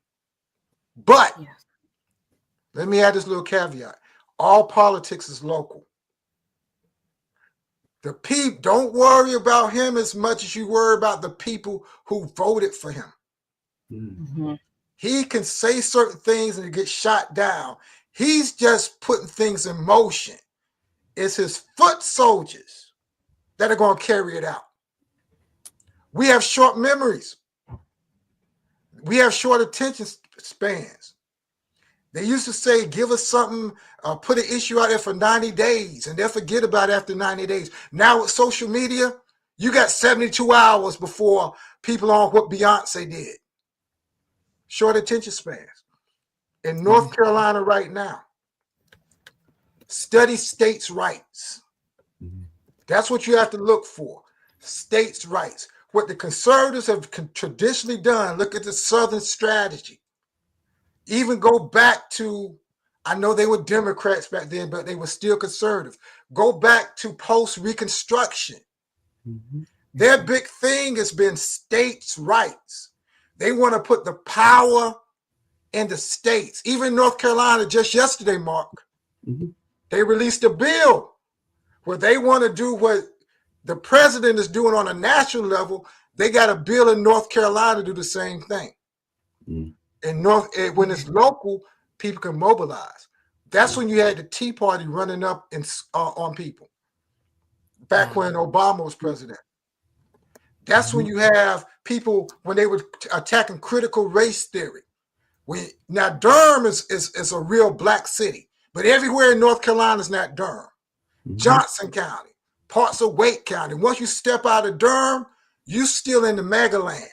E: But let me add this little caveat. All politics is local. The people, don't worry about him as much as you worry about the people who voted for him.
B: Mm-hmm.
E: He can say certain things and get shot down. He's just putting things in motion. It's his foot soldiers that are going to carry it out. We have short memories. We have short attention spans. They used to say, give us something, put an issue out there for 90 days, and they'll forget about it after 90 days. Now with social media, you got 72 hours before people on what Beyonce did. Short attention spans. In North Carolina right now, study states' rights. That's what you have to look for, states' rights. What the conservatives have traditionally done, look at the Southern strategy. Even go back to, I know they were Democrats back then, but they were still conservative. Go back to post-Reconstruction. Their big thing has been states' rights. They want to put the power in the states. Even North Carolina, just yesterday, Mark, they released a bill where they want to do what the president is doing on a national level. They got a bill in North Carolina to do the same thing. And when it's local, people can mobilize. That's when you had the Tea Party running up on people. Back when Obama was president. That's when you have people when they were attacking critical race theory. Now Durham is a real black city, but everywhere in North Carolina is not Durham. Johnson County, parts of Wake County. Once you step out of Durham, you still in the mega land.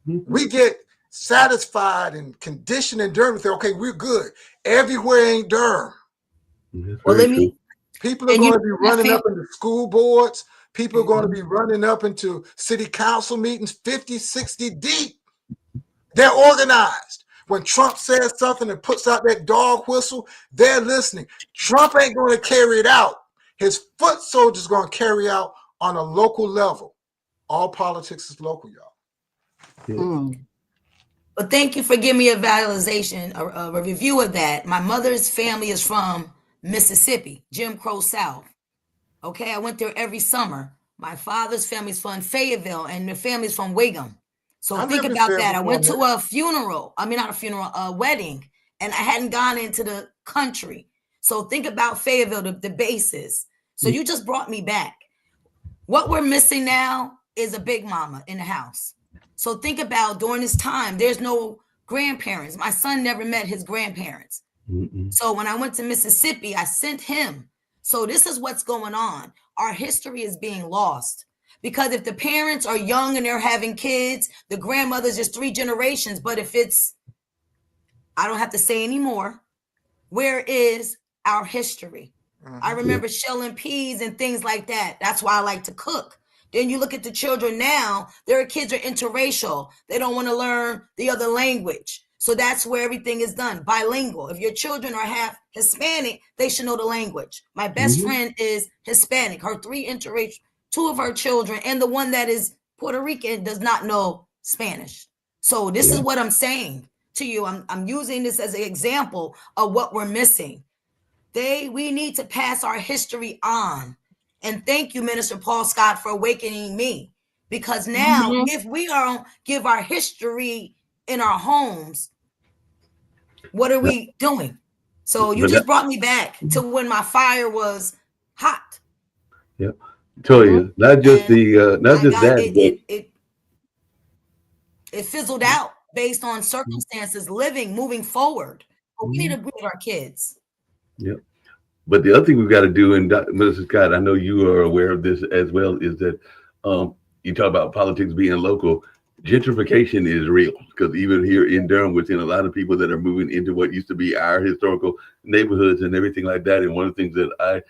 E: We get satisfied and conditioned in Durham to say, okay, we're good. Everywhere ain't Durham.
D: Well, let me.
E: People are going to be running up into school boards. People are going to be running up into city council meetings, 50, 60 deep. They're organized. When Trump says something and puts out that dog whistle, they're listening. Trump ain't going to carry it out. His foot soldiers are going to carry out on a local level. All politics is local, y'all.
D: But thank you for giving me a visualization, a review of that. My mother's family is from Mississippi, Jim Crow South. Okay, I went there every summer. My father's family's from Fayetteville, and the family's from Wiggum. So think about that. I went to a funeral. I mean, not a funeral, a wedding, and I hadn't gone into the country. So think about Fayetteville, the bases. So you just brought me back. What we're missing now is a big mama in the house. So think about during this time, there's no grandparents. My son never met his grandparents. So when I went to Mississippi, I sent him. So this is what's going on. Our history is being lost. Because if the parents are young and they're having kids, the grandmother's just 3 generations. But if it's, I don't have to say anymore, where is our history? I remember shelling peas and things like that. That's why I like to cook. Then you look at the children now, their kids are interracial. They don't want to learn the other language. So that's where everything is done, bilingual. If your children are half Hispanic, they should know the language. My best friend is Hispanic. Her 3 interracial, 2 of her children, and the one that is Puerto Rican does not know Spanish. So this is what I'm saying to you. I'm using this as an example of what we're missing. We need to pass our history on. And thank you, Minister Paul Scott, for awakening me. Because now, if we don't give our history in our homes, what are we doing? So you just brought me back to when my fire was hot.
C: Yeah, tell you, not just that,
D: it fizzled out based on circumstances, moving forward. But we need to bring our kids.
C: Yeah. But the other thing we've got to do, and Mrs. Scott, I know you are aware of this as well, is that You talk about politics being local. Gentrification is real because even here in Durham, we're seeing a lot of people that are moving into what used to be our historical neighborhoods and everything like that. And one of the things that I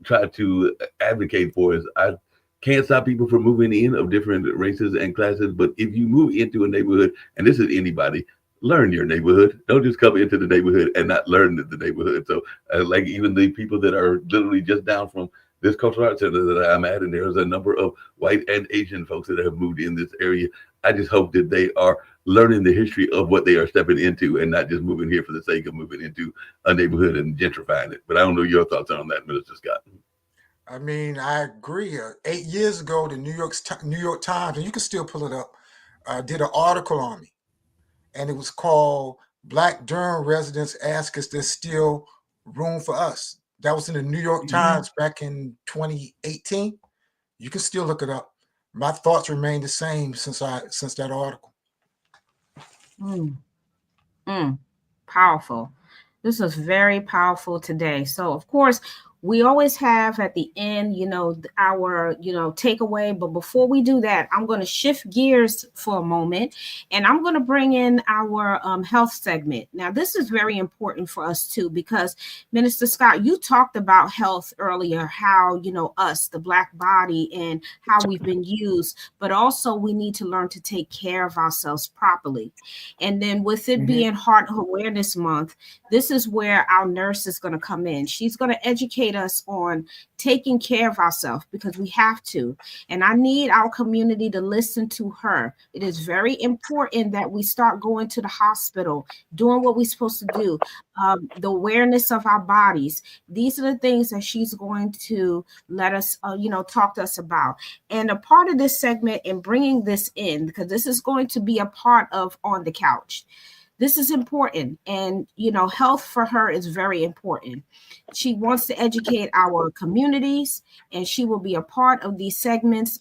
C: try to advocate for is I can't stop people from moving in of different races and classes. But if you move into a neighborhood, and this is anybody, learn your neighborhood. Don't just come into the neighborhood and not learn the neighborhood. So, like even the people that are literally just down from this cultural arts center that I'm at, and there's a number of white and Asian folks that have moved in this area. I just hope that they are learning the history of what they are stepping into and not just moving here for the sake of moving into a neighborhood and gentrifying it. But I don't know your thoughts on that, Minister Scott.
E: I mean, I agree. 8 years ago, the New York Times, and you can still pull it up, did an article on me, and it was called "Black Durham Residents Ask Is There Still Room for Us." That was in the New York Times back in 2018. You can still look it up. My thoughts remain the same since that article.
B: Powerful. This is very powerful today. So, of course, we always have at the end, our, takeaway. But before we do that, I'm going to shift gears for a moment, and I'm going to bring in our health segment. Now, this is very important for us too, because Minister Scott, you talked about health earlier, how, us, the Black body, and how we've been used, but also we need to learn to take care of ourselves properly. And then with it being Heart Awareness Month, this is where our nurse is going to come in. She's going to educate us on taking care of ourselves, because we have to. And I need our community to listen to her. It is very important that we start going to the hospital, doing what we're supposed to do. The awareness of our bodies. These are the things that she's going to let us, talk to us about. And a part of this segment and bringing this in, because this is going to be a part of On the Couch. This is important. And, health for her is very important. She wants to educate our communities, and she will be a part of these segments,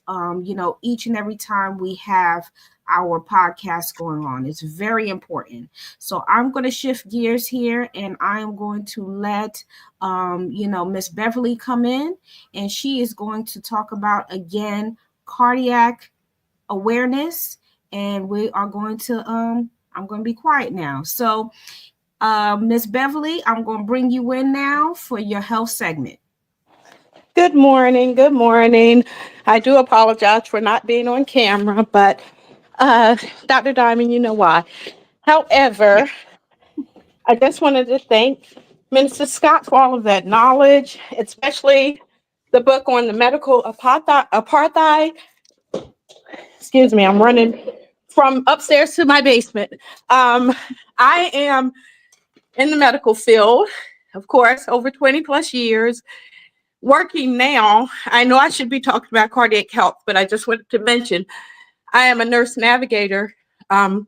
B: each and every time we have our podcast going on. It's very important. So I'm going to shift gears here, and I am going to let, Miss Beverly come in, and she is going to talk about, again, cardiac awareness. And we are going to, I'm going to be quiet now. So, Miss Beverly, I'm going to bring you in now for your health segment.
F: Good morning. Good morning. I do apologize for not being on camera, but Dr. Diamond, you know why. However, I just wanted to thank Minister Scott for all of that knowledge, especially the book on the medical apartheid. Excuse me, I'm running from upstairs to my basement. I am in the medical field, of course, over 20 plus years. Working now, I know I should be talking about cardiac health, but I just wanted to mention I am a nurse navigator for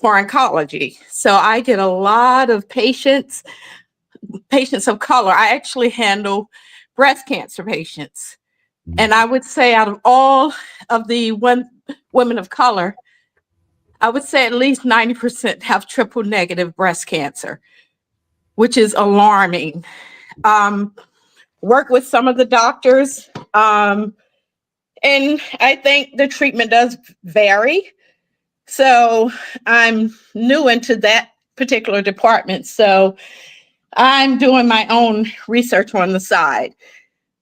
F: oncology. So I get a lot of patients of color. I actually handle breast cancer patients. And I would say out of all of the women of color, I would say at least 90% have triple negative breast cancer, which is alarming. Work with some of the doctors, and I think the treatment does vary. So I'm new into that particular department. So I'm doing my own research on the side.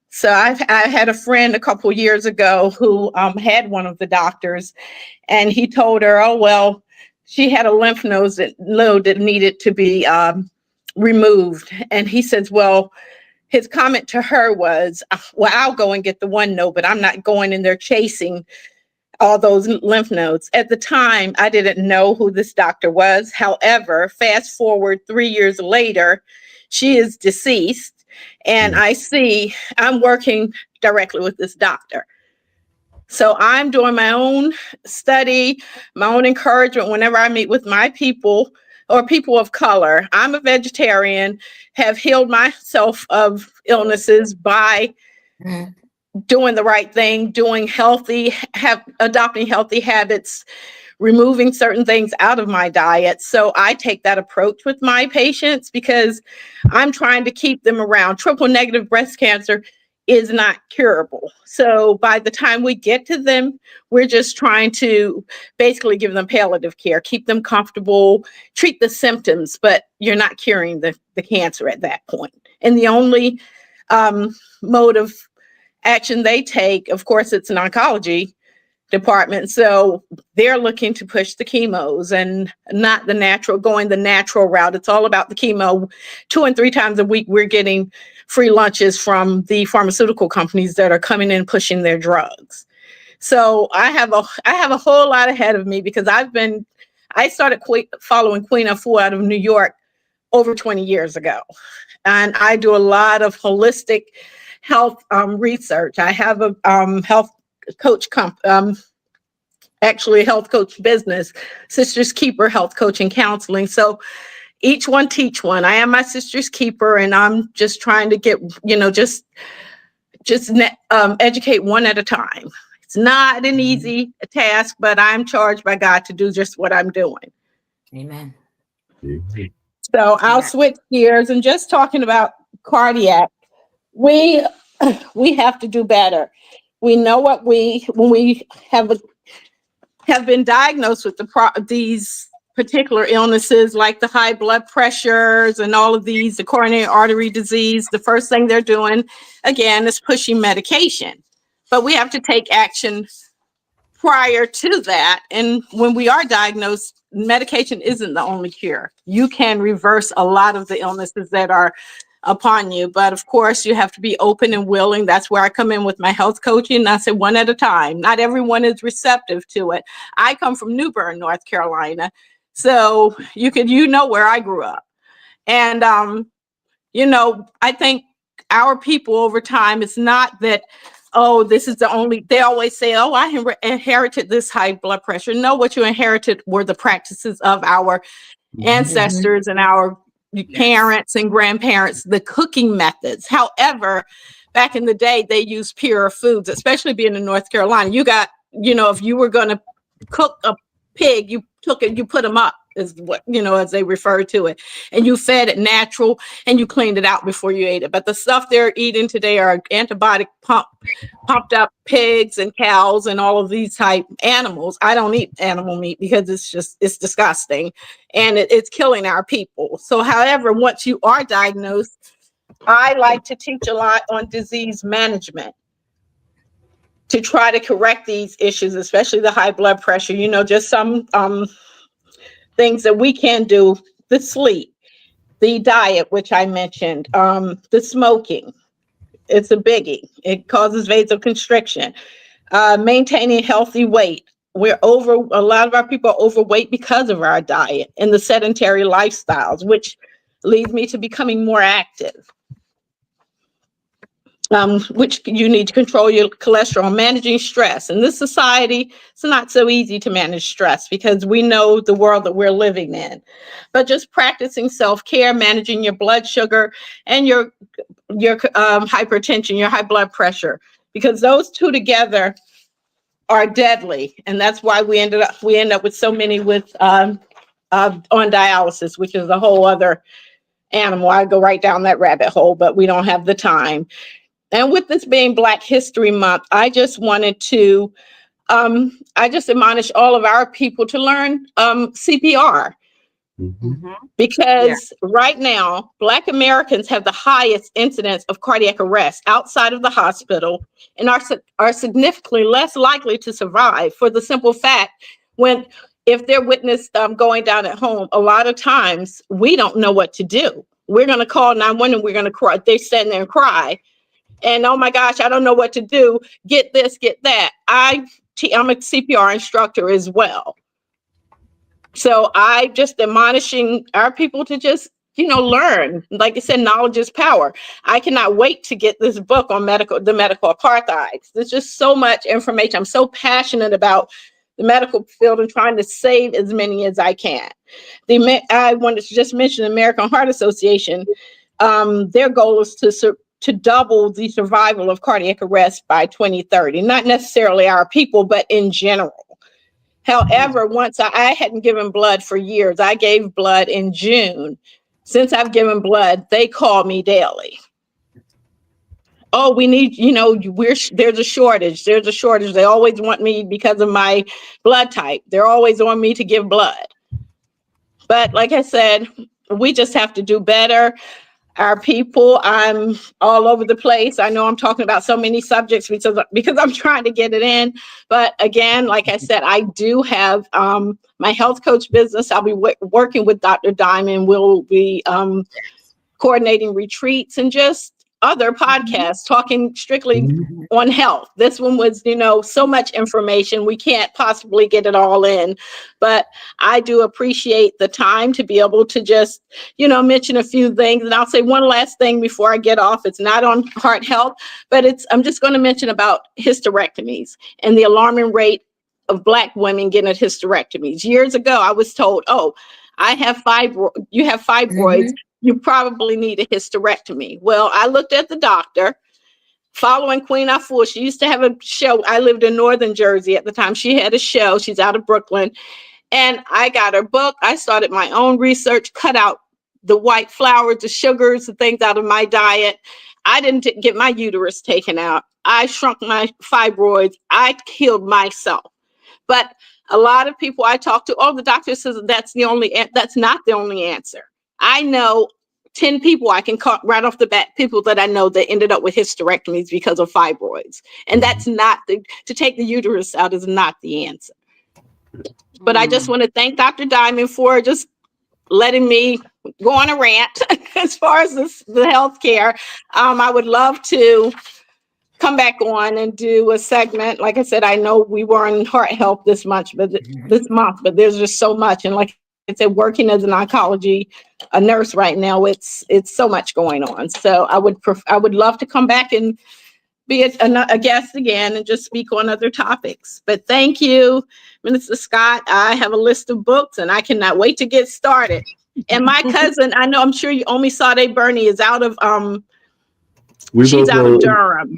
F: So I had a friend a couple years ago who had one of the doctors, and he told her, oh, well, she had a lymph node that needed to be removed. And he says, well, his comment to her was, well, I'll go and get the one node, but I'm not going in there chasing all those lymph nodes. At the time, I didn't know who this doctor was. However, fast forward 3 years later, she is deceased. And I'm working directly with this doctor. So I'm doing my own study, my own encouragement whenever I meet with my people or people of color. I'm a vegetarian, have healed myself of illnesses by doing the right thing, adopting healthy habits, removing certain things out of my diet. So I take that approach with my patients because I'm trying to keep them around. Triple negative breast cancer is not curable. So by the time we get to them, we're just trying to basically give them palliative care, keep them comfortable, treat the symptoms, but you're not curing the cancer at that point. And the only mode of action they take, of course, it's an oncology department. So they're looking to push the chemos and not going the natural route. It's all about the chemo. 2 and 3 times a week, we're getting free lunches from the pharmaceutical companies that are coming in pushing their drugs. So I have a whole lot ahead of me because I started following Queen Afua out of New York over 20 years ago. And I do a lot of holistic health research. I have a health coach actually a health coach business, Sister's Keeper Health Coaching Counseling. So each one teach one. I am my sister's keeper, and I'm just trying to get, educate one at a time. It's not an easy task, but I'm charged by God to do just what I'm doing.
D: Amen.
F: So I'll switch gears and just talking about cardiac. We have to do better. We know when we have been diagnosed with these particular illnesses like the high blood pressures and all of these, the coronary artery disease, the first thing they're doing, again, is pushing medication. But we have to take action prior to that. And when we are diagnosed, medication isn't the only cure. You can reverse a lot of the illnesses that are upon you. But of course, you have to be open and willing. That's where I come in with my health coaching. And I say one at a time. Not everyone is receptive to it. I come from New Bern, North Carolina. So you know where I grew up. And, I think our people over time, it's not that, this is the only, they always say, I inherited this high blood pressure. No, what you inherited were the practices of our ancestors and our parents and grandparents, the cooking methods. However, back in the day, they used purer foods, especially being in North Carolina. You got, if you were going to cook a pig, you put them up, is what, as they refer to it, and you fed it natural and you cleaned it out before you ate it. But the stuff they're eating today are antibiotic pumped up pigs and cows and all of these type animals. I don't eat animal meat because it's disgusting and it's killing our people. So however, once you are diagnosed, I like to teach a lot on disease management to try to correct these issues, especially the high blood pressure, just some things that we can do: the sleep, the diet, which I mentioned, the smoking. It's a biggie. It causes vasoconstriction. Maintaining healthy weight. A lot of our people are overweight because of our diet and the sedentary lifestyles, which leads me to becoming more active. Which you need to control your cholesterol, managing stress. In this society, it's not so easy to manage stress because we know the world that we're living in. But just practicing self-care, managing your blood sugar and your hypertension, your high blood pressure, because those two together are deadly. And that's why we end up with so many with on dialysis, which is a whole other animal. I go right down that rabbit hole, but we don't have the time. And with this being Black History Month, I just wanted to, I just admonish all of our people to learn CPR. Because right now, Black Americans have the highest incidence of cardiac arrest outside of the hospital and are significantly less likely to survive for the simple fact if they're witnessed going down at home, a lot of times we don't know what to do. We're going to call 911, we're going to cry. They stand there and cry. And oh my gosh, I don't know what to do. Get this, get that. I'm a CPR instructor as well. So I just admonishing our people to just, learn. Like I said, knowledge is power. I cannot wait to get this book on the medical apartheid. There's just so much information. I'm so passionate about the medical field and trying to save as many as I can. I wanted to just mention the American Heart Association. Their goal is to double the survival of cardiac arrest by 2030. Not necessarily our people, but in general. However, once I hadn't given blood for years, I gave blood in June. Since I've given blood, they call me daily. oh, we need, there's a shortage. There's a shortage. They always want me because of my blood type. They're always on me to give blood. But like I said, we just have to do better. Our people, I'm all over the place. I know I'm talking about so many subjects because I'm trying to get it in. But again, like I said, I do have my health coach business. I'll be working with Dr. Diamond. We'll be coordinating retreats and just other podcasts talking strictly on health. This one was, so much information. We can't possibly get it all in, but I do appreciate the time to be able to just, mention a few things. And I'll say one last thing before I get off. It's not on heart health, but I'm just going to mention about hysterectomies and the alarming rate of Black women getting hysterectomies. Years ago, I was told, oh, you have fibroids. You probably need a hysterectomy. Well, I looked at the doctor following Queen Afua. She used to have a show. I lived in Northern Jersey at the time. She had a show. She's out of Brooklyn. And I got her book. I started my own research, cut out the white flour, the sugars, the things out of my diet. I didn't get my uterus taken out. I shrunk my fibroids. I healed myself. But a lot of people I talk to, the doctor says that's not the only answer. I know 10 people I can call right off the bat, people that I know that ended up with hysterectomies because of fibroids. And that's not to take the uterus out is not the answer. But I just want to thank Dr. Diamond for just letting me go on a rant as far as the healthcare. I would love to come back on and do a segment. Like I said, I know we were on heart health this month, but there's just so much. And like I said, working as an oncology nurse right now, it's so much going on. So I would love to come back and be a guest again and just speak on other topics. But thank you, Minister Scott. I have a list of books and I cannot wait to get started. And my cousin, I'm sure you only saw Bernie is out of she's out of Durham.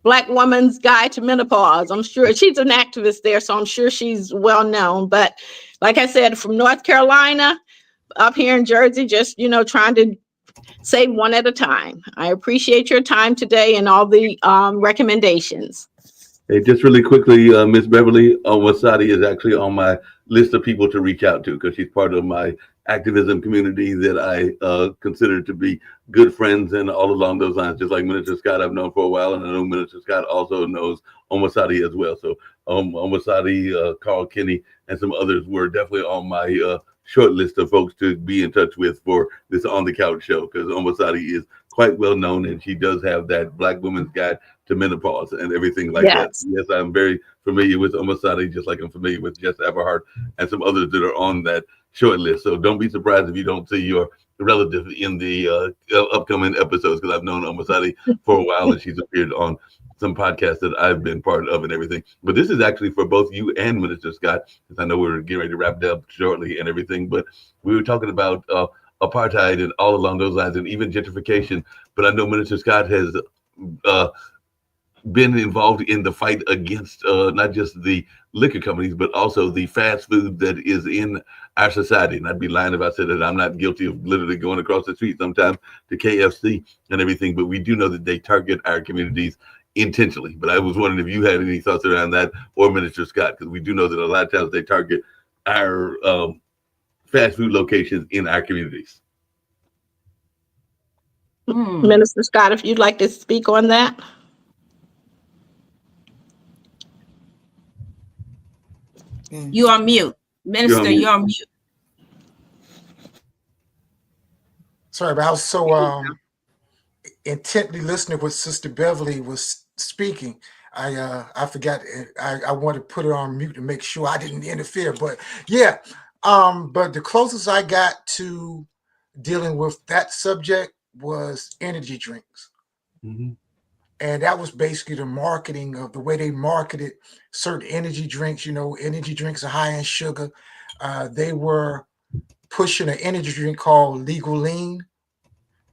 F: Black Woman's Guide to Menopause. I'm sure she's an activist there, so I'm sure she's well known. But like I said, from North Carolina up here in Jersey, just, trying to save one at a time. I appreciate your time today and all the recommendations.
C: Hey, just really quickly, Miss Beverly Wasadi is actually on my list of people to reach out to because she's part of my activism community that I consider to be good friends and all along those lines. Just like Minister Scott, I've known for a while, and I know Minister Scott also knows Omasadi as well. So Omasadi, Carl Kinney, and some others were definitely on my short list of folks to be in touch with for this On the Couch show because Omasadi is quite well known and she does have that Black Woman's Guide to Menopause and everything like that. Yes, I'm very familiar with Omasadi, just like I'm familiar with Jess Everhart and some others that are on that short list. So don't be surprised if you don't see your relative in the upcoming episodes because I've known Omasadi for a while and she's appeared on some podcasts that I've been part of and everything. But this is actually for both you and Minister Scott, because I know we're getting ready to wrap it up shortly and everything. But we were talking about apartheid and all along those lines and even gentrification. But I know Minister Scott has been involved in the fight against not just the liquor companies, but also the fast food that is in our society. And I'd be lying if I said that I'm not guilty of literally going across the street sometimes to KFC and everything. But we do know that they target our communities intentionally. But I was wondering if you had any thoughts around that or Minister Scott, because we do know that a lot of times they target our fast food locations in our communities.
F: Minister Scott, if you'd like to speak on that.
B: You are mute. Minister, you're on mute.
E: Sorry, but I was so intently listening to what Sister Beverly was speaking. I forgot. I wanted to put it on mute to make sure I didn't interfere. But yeah, but the closest I got to dealing with that subject was energy drinks. Mm-hmm. And that was basically the marketing of the way they marketed certain energy drinks. You know, energy drinks are high in sugar. They were pushing an energy drink called Legal Lean.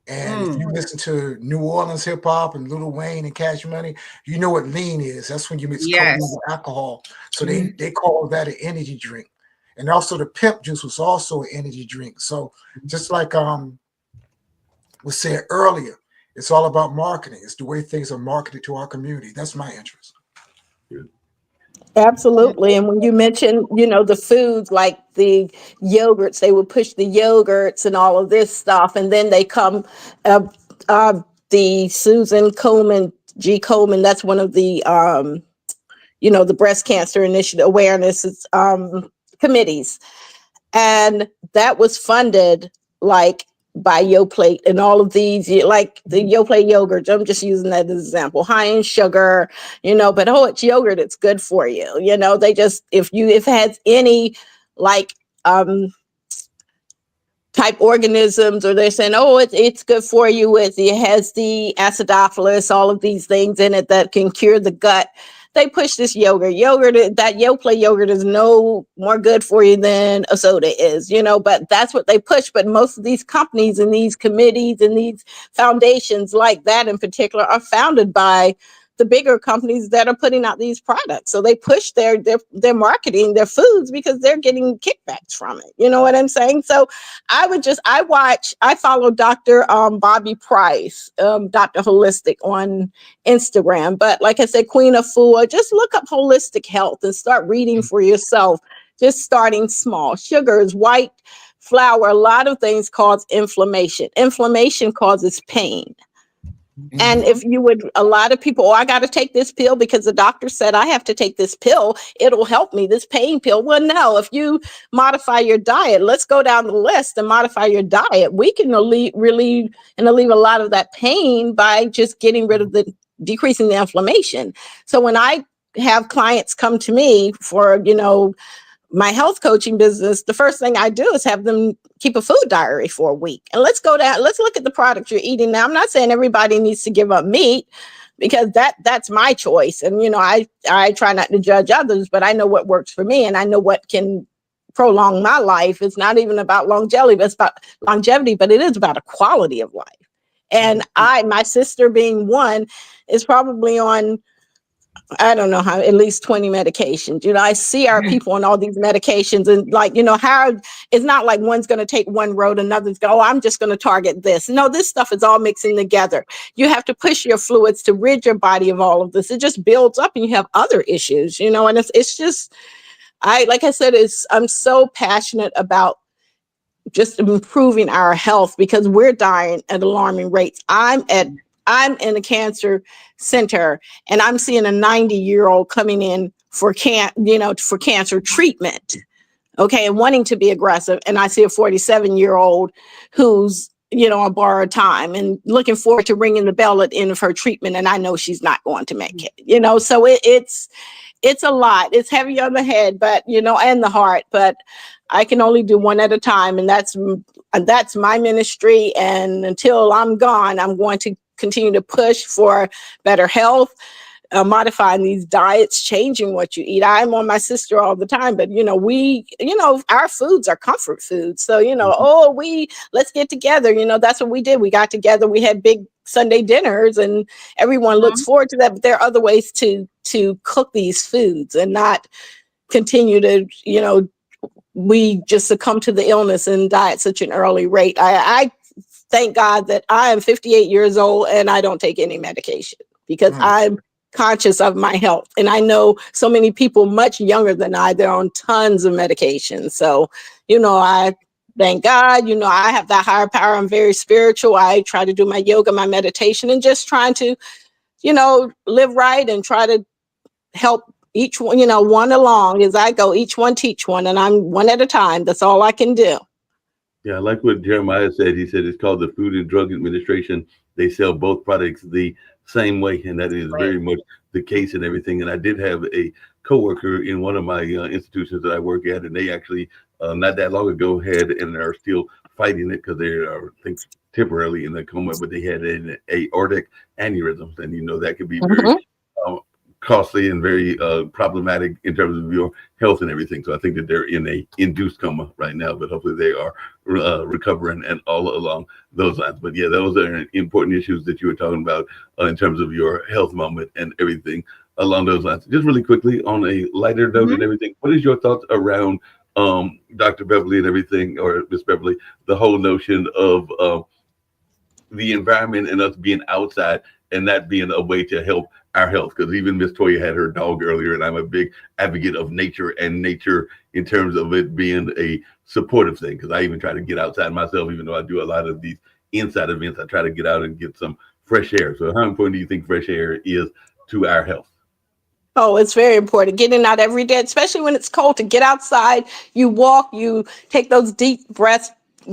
E: And if you listen to New Orleans hip hop and Lil Wayne and Cash Money, you know what lean is. That's when you mix cocaine with alcohol. So they call that an energy drink. And also the pimp juice was also an energy drink. So just like was said earlier, It's all about marketing. It's the way things are marketed to our community. That's my interest.
F: Absolutely. And when you mention, the foods like the yogurts, they would push the yogurts and all of this stuff. And then they come, uh, the Susan Komen, G. Komen, that's one of the, the breast cancer initiative awareness committees. And that was funded like by Yoplait and all of these, like the Yoplait yogurt. I'm just using that as an example. High in sugar, but it's yogurt, it's good for you. They just, if it has any like type organisms, or they're saying, it's good for you. It has the acidophilus, all of these things in it that can cure the gut. They push this yogurt. That Yoplait yogurt is no more good for you than a soda is, but that's what they push. But most of these companies and these committees and these foundations like that in particular are founded by the bigger companies that are putting out these products. So they push their marketing, their foods, because they're getting kickbacks from it. You know what I'm saying? So I follow Dr. Bobby Price, Dr. Holistic on Instagram. But like I said, Queen of Food, just look up holistic health and start reading for yourself, just starting small. Sugars, white flour, a lot of things cause inflammation. Inflammation causes pain. And if you would, a lot of people, I got to take this pill because the doctor said I have to take this pill. It'll help me, this pain pill. Well, no, if you modify your diet, let's go down the list and modify your diet. We can relieve a lot of that pain by just getting rid of decreasing the inflammation. So when I have clients come to me for, my health coaching business, the first thing I do is have them keep a food diary for a week. And let's look at the products you're eating. Now, I'm not saying everybody needs to give up meat, because that's my choice. And, I try not to judge others, but I know what works for me and I know what can prolong my life. It's not even about longevity, but it is about a quality of life. And my sister being one is probably on, I don't know how, at least 20 medications. I see our people on all these medications, and how it's not like one's going to take one road, another's go, I'm just going to target this. No, this stuff is all mixing together. You have to push your fluids to rid your body of all of this. It just builds up and you have other issues, and it's just, like I said, I'm so passionate about just improving our health, because we're dying at alarming rates. I'm in a cancer center and I'm seeing a 90-year-old coming in for cancer treatment. Okay. And wanting to be aggressive. And I see a 47-year-old who's, on borrowed time and looking forward to ringing the bell at the end of her treatment. And I know she's not going to make it, so it's a lot. It's heavy on the head, but, and the heart, but I can only do one at a time. And that's my ministry. And until I'm gone, I'm going to continue to push for better health, modifying these diets, changing what you eat. I'm on my sister all the time, but our foods are comfort foods. So, let's get together. That's what we did. We got together, we had big Sunday dinners and everyone looks forward to that. But there are other ways to cook these foods and not continue to, we just succumb to the illness and die at such an early rate. I thank God that I am 58 years old and I don't take any medication, because I'm conscious of my health. And I know so many people much younger than they're on tons of medication. So, I thank God, I have that higher power. I'm very spiritual. I try to do my yoga, my meditation, and just trying to, live right and try to help each one, one along as I go, each one teach one. And I'm one at a time. That's all I can do.
C: Yeah, I like what Jeremiah said. He said it's called the Food and Drug Administration. They sell both products the same way, and that is very much the case and everything. And I did have a coworker in one of my institutions that I work at, and they actually not that long ago had and are still fighting it, because they are, I think, temporarily in a coma, but they had an aortic aneurysm, and that could be very costly and very problematic in terms of your health and everything. So I think that they're in a induced coma right now, but hopefully they are recovering and all along those lines. But yeah, those are important issues that you were talking about in terms of your health moment and everything along those lines. Just really quickly on a lighter note and everything, what is your thoughts around Dr. Beverly and everything, or Miss Beverly, the whole notion of the environment and us being outside and that being a way to help our health. Because even Miss Toya had her dog earlier, and I'm a big advocate of nature and nature in terms of it being a supportive thing. Because I even try to get outside myself, even though I do a lot of these inside events. I try to get out and get some fresh air. So how important do you think fresh air is to our health?
F: Oh, it's very important. Getting out every day, especially when it's cold, to get outside. You walk, you take those deep breaths,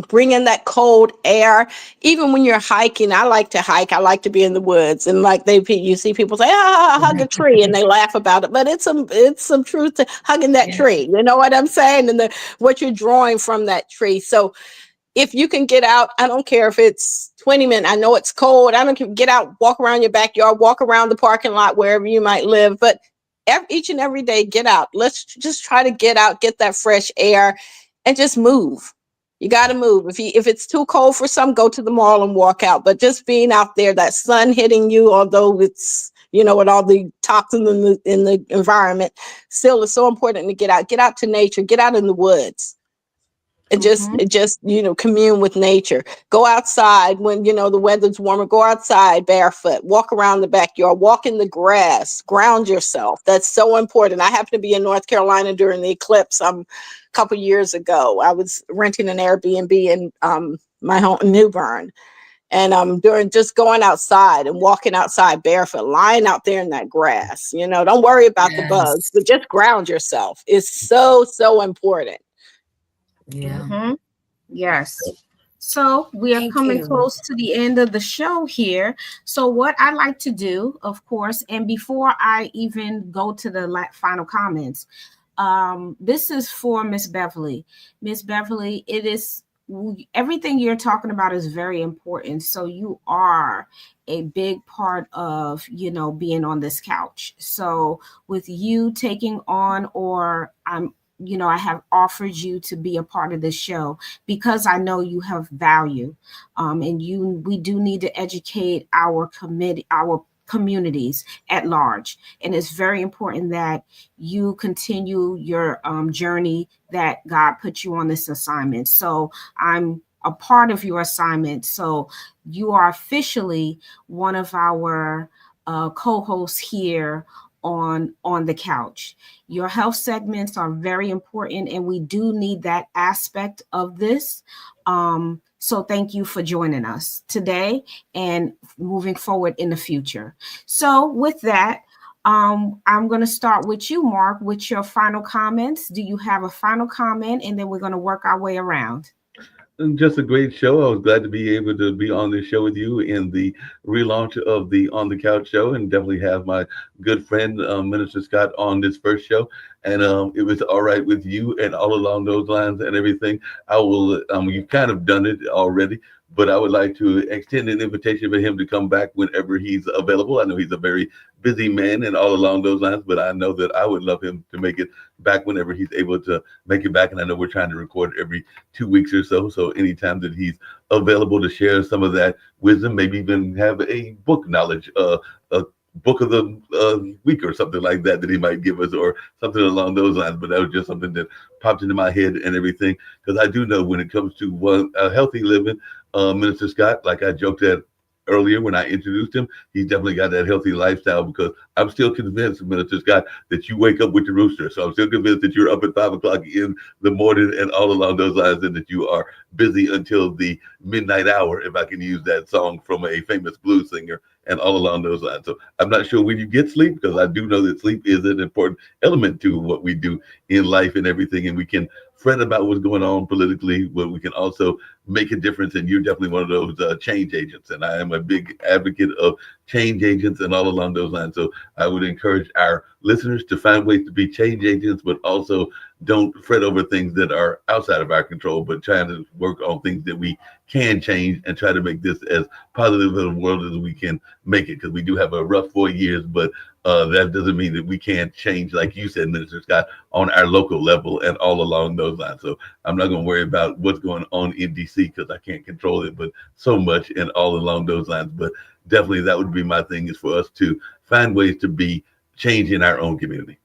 F: bring in that cold air. Even when you're hiking, I like to hike. I like to be in the woods, and like you see people say, hug a tree," and they laugh about it. But it's some truth to hugging that tree. You know what I'm saying? And what you're drawing from that tree. So if you can get out, I don't care if it's 20 minutes. I know it's cold. I don't care. Get out, walk around your backyard, walk around the parking lot, wherever you might live. But each and every day, get out. Let's just try to get out, get that fresh air, and just move. You got to move. If it's too cold for some, go to the mall and walk out. But just being out there, that sun hitting you, although it's, with all the toxins in the environment, still is so important to get out to nature, get out in the woods. It just commune with nature. Go outside when the weather's warmer. Go outside barefoot. Walk around the backyard. Walk in the grass. Ground yourself. That's so important. I happened to be in North Carolina during the eclipse. A couple years ago, I was renting an Airbnb in my home in New Bern, and during just going outside and walking outside barefoot, lying out there in that grass. Don't worry about the bugs, but just ground yourself. It's so important.
D: Yeah.
B: Yes. So we are coming close to the end of the show here. So what I like to do, of course, and before I even go to the final comments, this is for Miss Beverly. Miss Beverly, everything you're talking about is very important. So you are a big part of, being on this couch. So with you taking on, or I have offered you to be a part of this show because I know you have value, and we do need to educate our communities at large. And it's very important that you continue your journey that God put you on this assignment. So I'm a part of your assignment. So you are officially one of our co-hosts here on the couch. Your health segments are very important, and we do need that aspect of this. So thank you for joining us today and moving forward in the future. So with that, I'm going to start with you, Mark, with your final comments. Do you have a final comment? And then we're going to work our way around.
C: Just a great show. I was glad to be able to be on this show with you in the relaunch of the On the Couch show, and definitely have my good friend Minister Scott on this first show. And it was all right with you, and all along those lines and everything. I will. You've kind of done it already, but I would like to extend an invitation for him to come back whenever he's available. I know he's a very busy man and all along those lines, but I know that I would love him to make it back whenever he's able to make it back. And I know we're trying to record every 2 weeks or so. So anytime that he's available to share some of that wisdom, maybe even have a book knowledge, a book of the week or something like that he might give us, or something along those lines. But that was just something that popped into my head and everything, because I do know when it comes to healthy living, Minister Scott, like I joked at earlier when I introduced him, he's definitely got that healthy lifestyle, because I'm still convinced, Minister Scott, that you wake up with the rooster. So I'm still convinced that you're up at 5 o'clock in the morning and all along those lines, and that you are busy until the midnight hour, if I can use that song from a famous blues singer, and all along those lines. So I'm not sure when you get sleep, because I do know that sleep is an important element to what we do in life and everything. And we can fret about what's going on politically, but we can also make a difference. And you're definitely one of those change agents. And I am a big advocate of change agents and all along those lines. So I would encourage our listeners to find ways to be change agents, but also don't fret over things that are outside of our control, but trying to work on things that we can change and try to make this as positive of a world as we can make it. Because we do have a rough 4 years, but that doesn't mean that we can't change, like you said, Minister Scott, on our local level and all along those lines. So I'm not going to worry about what's going on in DC, because I can't control it, but so much and all along those lines. But definitely that would be my thing, is for us to find ways to be change in our own community.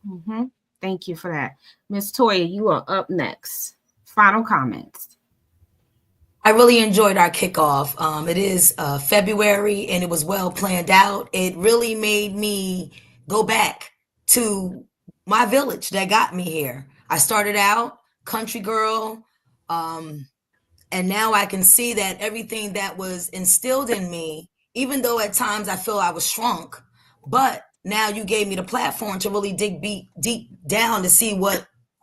B: Mm-hmm. Thank you for that. Miss Toya, you are up next. Final comments.
D: I really enjoyed our kickoff. It is February and it was well planned out. It really made me go back to my village that got me here. I started out country girl, and now I can see that everything that was instilled in me, even though at times I feel I was shrunk, but now you gave me the platform to really dig deep down to see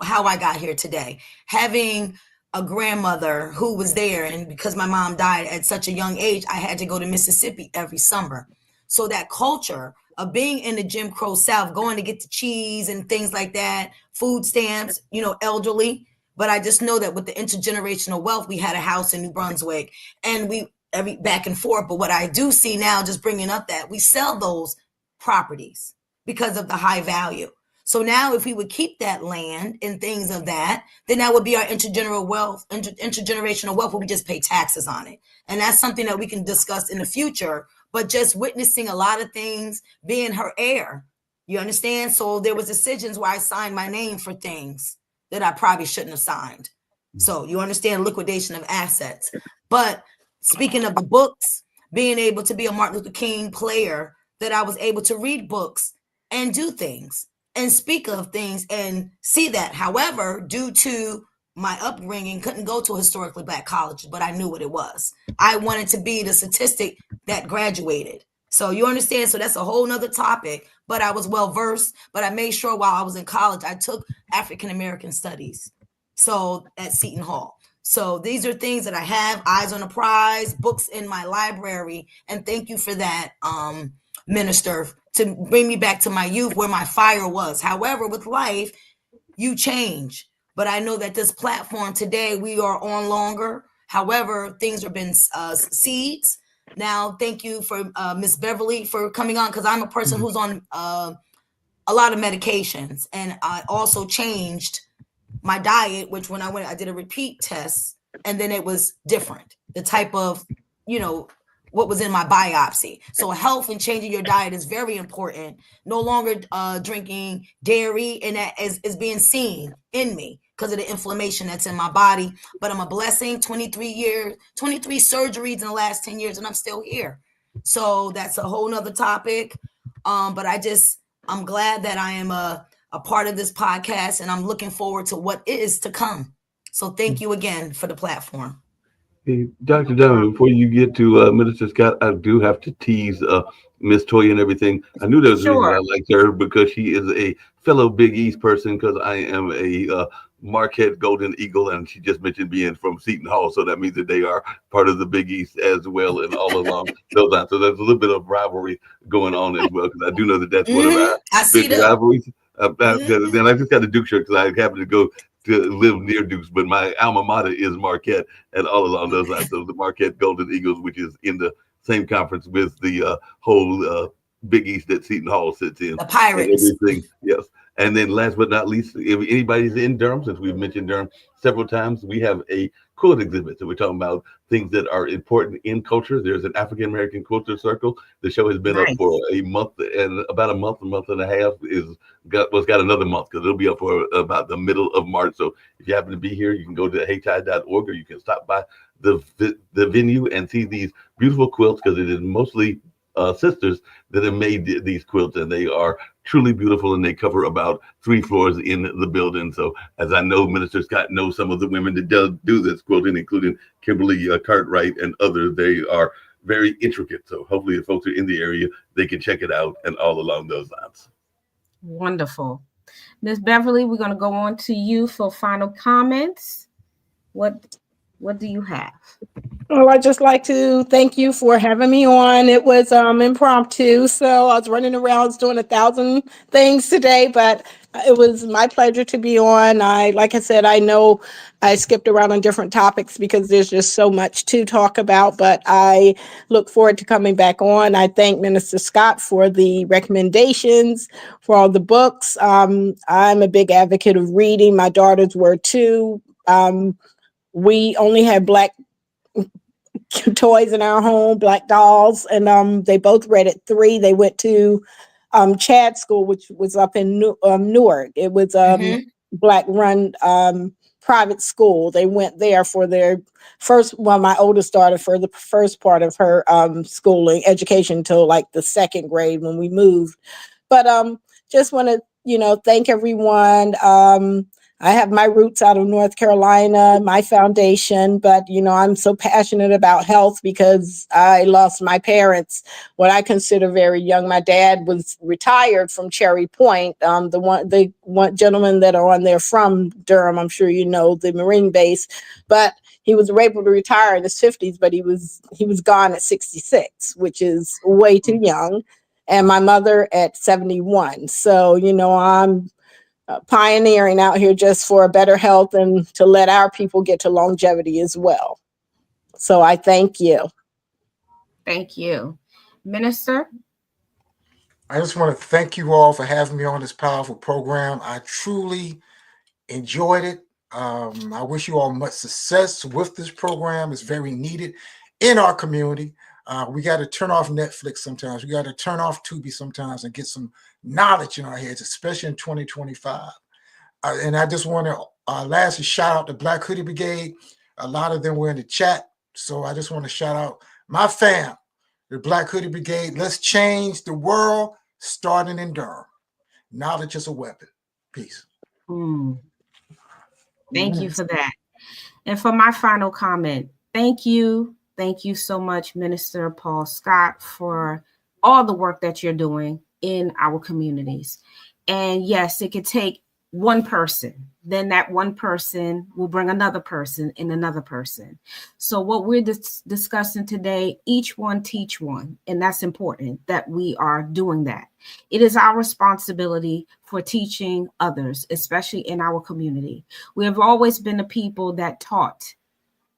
D: how I got here today. Having a grandmother who was there, and because my mom died at such a young age, I had to go to Mississippi every summer. So that culture of being in the Jim Crow South, going to get the cheese and things like that, food stamps, elderly. But I just know that with the intergenerational wealth, we had a house in New Brunswick and we every back and forth. But what I do see now, just bringing up that we sell those properties because of the high value. So now if we would keep that land and things of that, then that would be our intergenerational wealth where we just pay taxes on it. And that's something that we can discuss in the future, but just witnessing a lot of things, being her heir, you understand? So there was decisions where I signed my name for things that I probably shouldn't have signed. So you understand liquidation of assets. But speaking of the books, being able to be a Martin Luther King player, that I was able to read books and do things and speak of things and see that. However, due to my upbringing, couldn't go to historically Black colleges, but I knew what it was. I wanted to be the statistic that graduated. So you understand? So that's a whole nother topic, but I was well versed, but I made sure while I was in college, I took African-American studies. So at Seton Hall. So these are things that I have, eyes on the prize, books in my library. And thank you for that, Minister, to bring me back to my youth where my fire was. However, with life, you change. But I know that this platform today, we are on longer. However, things have been seeds. Now, thank you for Miss Beverly for coming on, because I'm a person who's on a lot of medications. And I also changed my diet, which when I did a repeat test, and then it was different. The type of, what was in my biopsy. So health and changing your diet is very important. No longer drinking dairy, and that is being seen in me because of the inflammation that's in my body. But I'm a blessing, 23 surgeries in the last 10 years, and I'm still here. So that's a whole nother topic. But I'm glad that I am a part of this podcast, and I'm looking forward to what is to come. So thank you again for the platform.
C: Hey, Dr. Dunn, before you get to Minister Scott, I do have to tease Miss Toya and everything. I knew there was a reason I liked her, because she is a fellow Big East person, because I am a Marquette Golden Eagle, and she just mentioned being from Seton Hall, so that means that they are part of the Big East as well, and all along those lines. So there's a little bit of rivalry going on as well, because I do know that that's one of our big rivalries. Then I just got a Duke shirt because I happen to go to live near Dukes, but my alma mater is Marquette, and all along those lines. So the Marquette Golden Eagles, which is in the same conference with the whole Big East that Seton Hall sits in.
D: The Pirates.
C: And everything, yes. And then last but not least, if anybody's in Durham, since we've mentioned Durham several times, we have a quilt exhibit. So we're talking about things that are important in culture. There's an African-American quilter circle. The show has been up for a month, and about a month and a half got another month, because it'll be up for about the middle of March. So if you happen to be here, you can go to HI.org, or you can stop by the venue and see these beautiful quilts, because it is mostly sisters that have made these quilts, and they are truly beautiful, and they cover about 3 floors in the building. So as I know, Minister Scott knows some of the women that do this quilting, including Kimberly Cartwright and others. They are very intricate. So hopefully if folks are in the area, they can check it out, and all along those lines.
B: Wonderful. Miss Beverly, we're going to go on to you for final comments. What do you have?
F: Well, I'd just like to thank you for having me on. It was impromptu, so I was running around doing 1,000 things today, but it was my pleasure to be on. Like I said, I know I skipped around on different topics because there's just so much to talk about, but I look forward to coming back on. I thank Minister Scott for the recommendations, for all the books. I'm a big advocate of reading. My daughters were too. We only had Black toys in our home, Black dolls, and they both read at 3. They went to Chad School, which was up in Newark. It was Black run private school. They went there for their first, well, my oldest daughter for the first part of her schooling, education until like the second grade when we moved. But just want to, thank everyone. I have my roots out of North Carolina, my foundation, but, I'm so passionate about health because I lost my parents when I consider very young. My dad was retired from Cherry Point, the one gentleman that are on there from Durham, I'm sure you know, the Marine base, but he was able to retire in his 50s, but he was gone at 66, which is way too young. And my mother at 71. So, I'm pioneering out here just for a better health and to let our people get to longevity as well. So I thank you.
B: Thank you. Minister?
E: I just want to thank you all for having me on this powerful program. I truly enjoyed it. I wish you all much success with this program. It's very needed in our community. We got to turn off Netflix sometimes. We got to turn off Tubi sometimes and get some knowledge in our heads, especially in 2025. And I just want to lastly shout out the Black Hoodie Brigade. A lot of them were in the chat. So I just want to shout out my fam, the Black Hoodie Brigade. Let's change the world, starting in Durham. Knowledge is a weapon. Peace.
B: Thank you for that. And for my final comment, thank you. Thank you so much, Minister Paul Scott, for all the work that you're doing in our communities. And yes, it could take one person. Then that one person will bring another person and another person. So what we're discussing today, each one teach one. And that's important that we are doing that. It is our responsibility for teaching others, especially in our community. We have always been a people that taught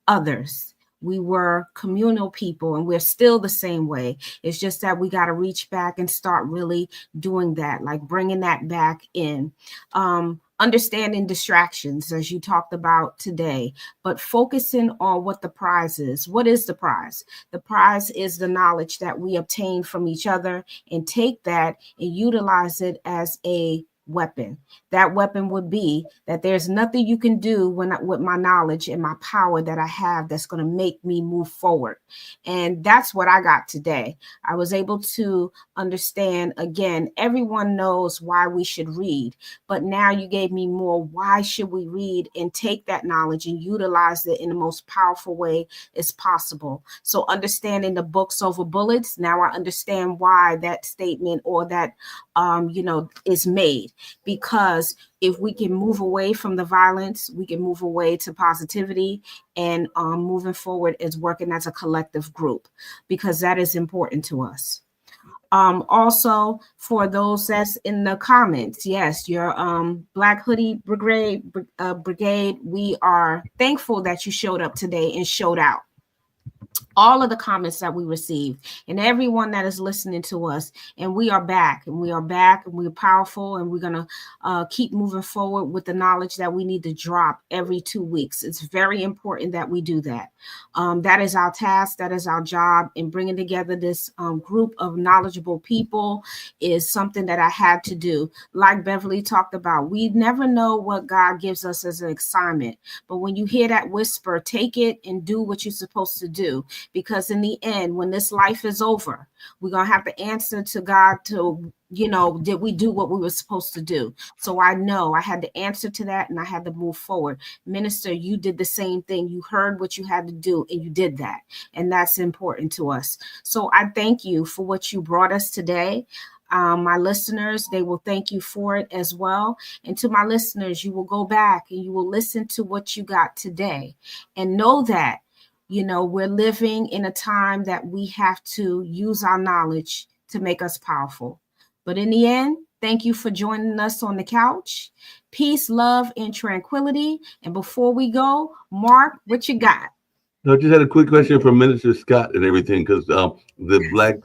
B: others. We were communal people, and we're still the same way. It's just that we got to reach back and start really doing that, like bringing that back in. Understanding distractions, as you talked about today, but focusing on what the prize is. What is the prize? The prize is the knowledge that we obtain from each other, and take that and utilize it as a weapon. That weapon would be that there's nothing you can do with my knowledge and my power that I have that's going to make me move forward. And that's what I got today. I was able to understand, again, everyone knows why we should read, but now you gave me more. Why should we read and take that knowledge and utilize it in the most powerful way as possible? So understanding the books over bullets, now I understand why that statement or that is made, because if we can move away from the violence, we can move away to positivity and moving forward as working as a collective group, because that is important to us. Also, for those that's in the comments, yes, your Black Hoodie Brigade, we are thankful that you showed up today and showed out. All of the comments that we received, and everyone that is listening to us. And we are back, and we're powerful, and we're going to keep moving forward with the knowledge that we need to drop every 2 weeks. It's very important that we do that. That is our task. That is our job. And bringing together this group of knowledgeable people is something that I had to do. Like Beverly talked about, we never know what God gives us as an assignment. But when you hear that whisper, take it and do what you're supposed to do. Because in the end, when this life is over, we're going to have to answer to God to, did we do what we were supposed to do? So I know I had to answer to that, and I had to move forward. Minister, you did the same thing. You heard what you had to do, and you did that. And that's important to us. So I thank you for what you brought us today. My listeners, they will thank you for it as well. And to my listeners, you will go back and you will listen to what you got today, and know that we're living in a time that we have to use our knowledge to make us powerful. But in the end, thank you for joining us on the couch. Peace, love, and tranquility. And before we go, Mark, what you got?
C: I just had a quick question from Minister Scott and everything, because the Black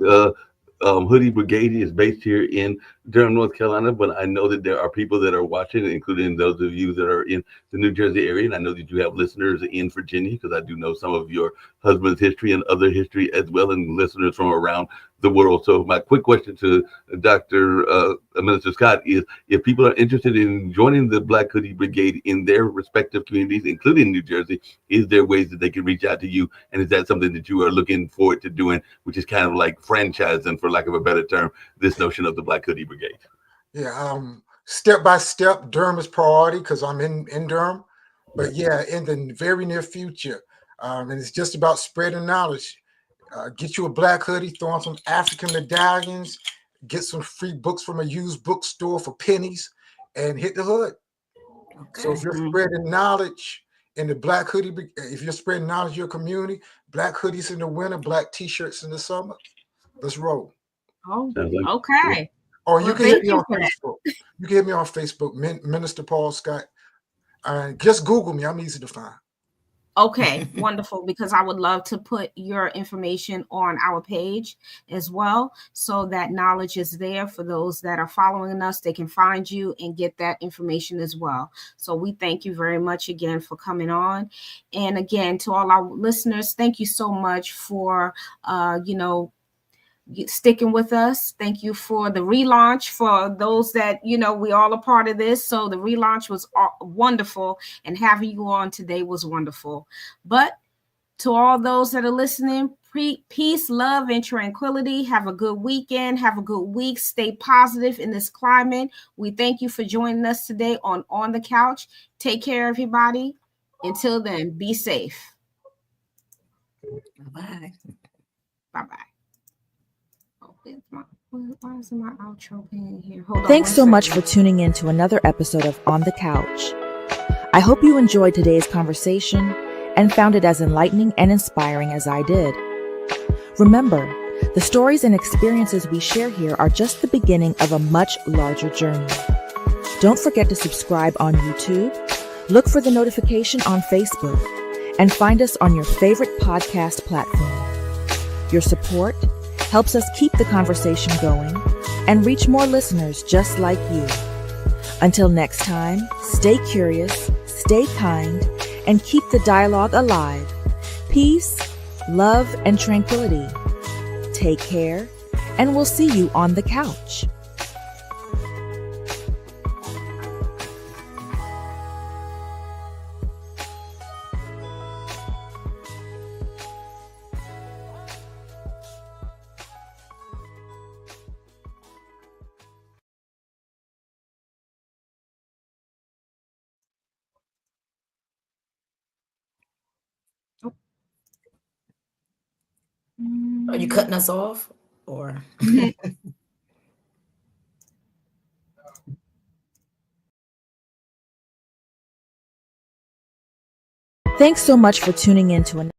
C: Hoodie Brigade is based here in Durham, North Carolina, but I know that there are people that are watching, including those of you that are in the New Jersey area, and I know that you have listeners in Virginia, because I do know some of your husband's history and other history as well, and listeners from around the world. So my quick question to Dr. Minister Scott is, if people are interested in joining the Black Hoodie Brigade in their respective communities, including New Jersey, is there ways that they can reach out to you? And is that something that you are looking forward to doing, which is kind of like franchising, for lack of a better term, this notion of the Black Hoodie Brigade?
E: Yeah, step by step, Durham is priority because I'm in Durham. But yeah, in the very near future, and it's just about spreading knowledge. Get you a black hoodie, throw on some African medallions, get some free books from a used bookstore for pennies, and hit the hood.
D: Okay.
E: So if you're spreading knowledge in the Black Hoodie, if you're spreading knowledge in your community, black hoodies in the winter, black t-shirts in the summer, let's roll.
B: Oh, okay.
E: Or you
B: Well,
E: can hit
B: thank
E: me
B: you
E: on
B: for that.
E: Facebook. You can hit me on Facebook, Minister Paul Scott. Just Google me. I'm easy to find.
B: Okay, wonderful, because I would love to put your information on our page as well, so that knowledge is there for those that are following us. They can find you and get that information as well. So we thank you very much again for coming on. And again, to all our listeners, thank you so much for, sticking with us. Thank you for the relaunch. For those that, we all a part of this. So the relaunch was wonderful, and having you on today was wonderful. But to all those that are listening, peace, love, and tranquility. Have a good weekend. Have a good week. Stay positive in this climate. We thank you for joining us today on the Couch. Take care, everybody. Until then, be safe.
D: Bye.
B: Bye-bye. Why is my outro pin here? Hold on.
A: Thanks so much for tuning in to another episode of On the Couch. I hope you enjoyed today's conversation and found it as enlightening and inspiring as I did. Remember, the stories and experiences we share here are just the beginning of a much larger journey. Don't forget to subscribe on YouTube, look for the notification on Facebook, and find us on your favorite podcast platform. Your support helps us keep the conversation going and reach more listeners just like you. Until next time, stay curious, stay kind, and keep the dialogue alive. Peace, love, and tranquility. Take care, and we'll see you on the couch.
D: Are you cutting us off or?
A: Thanks so much for tuning in to another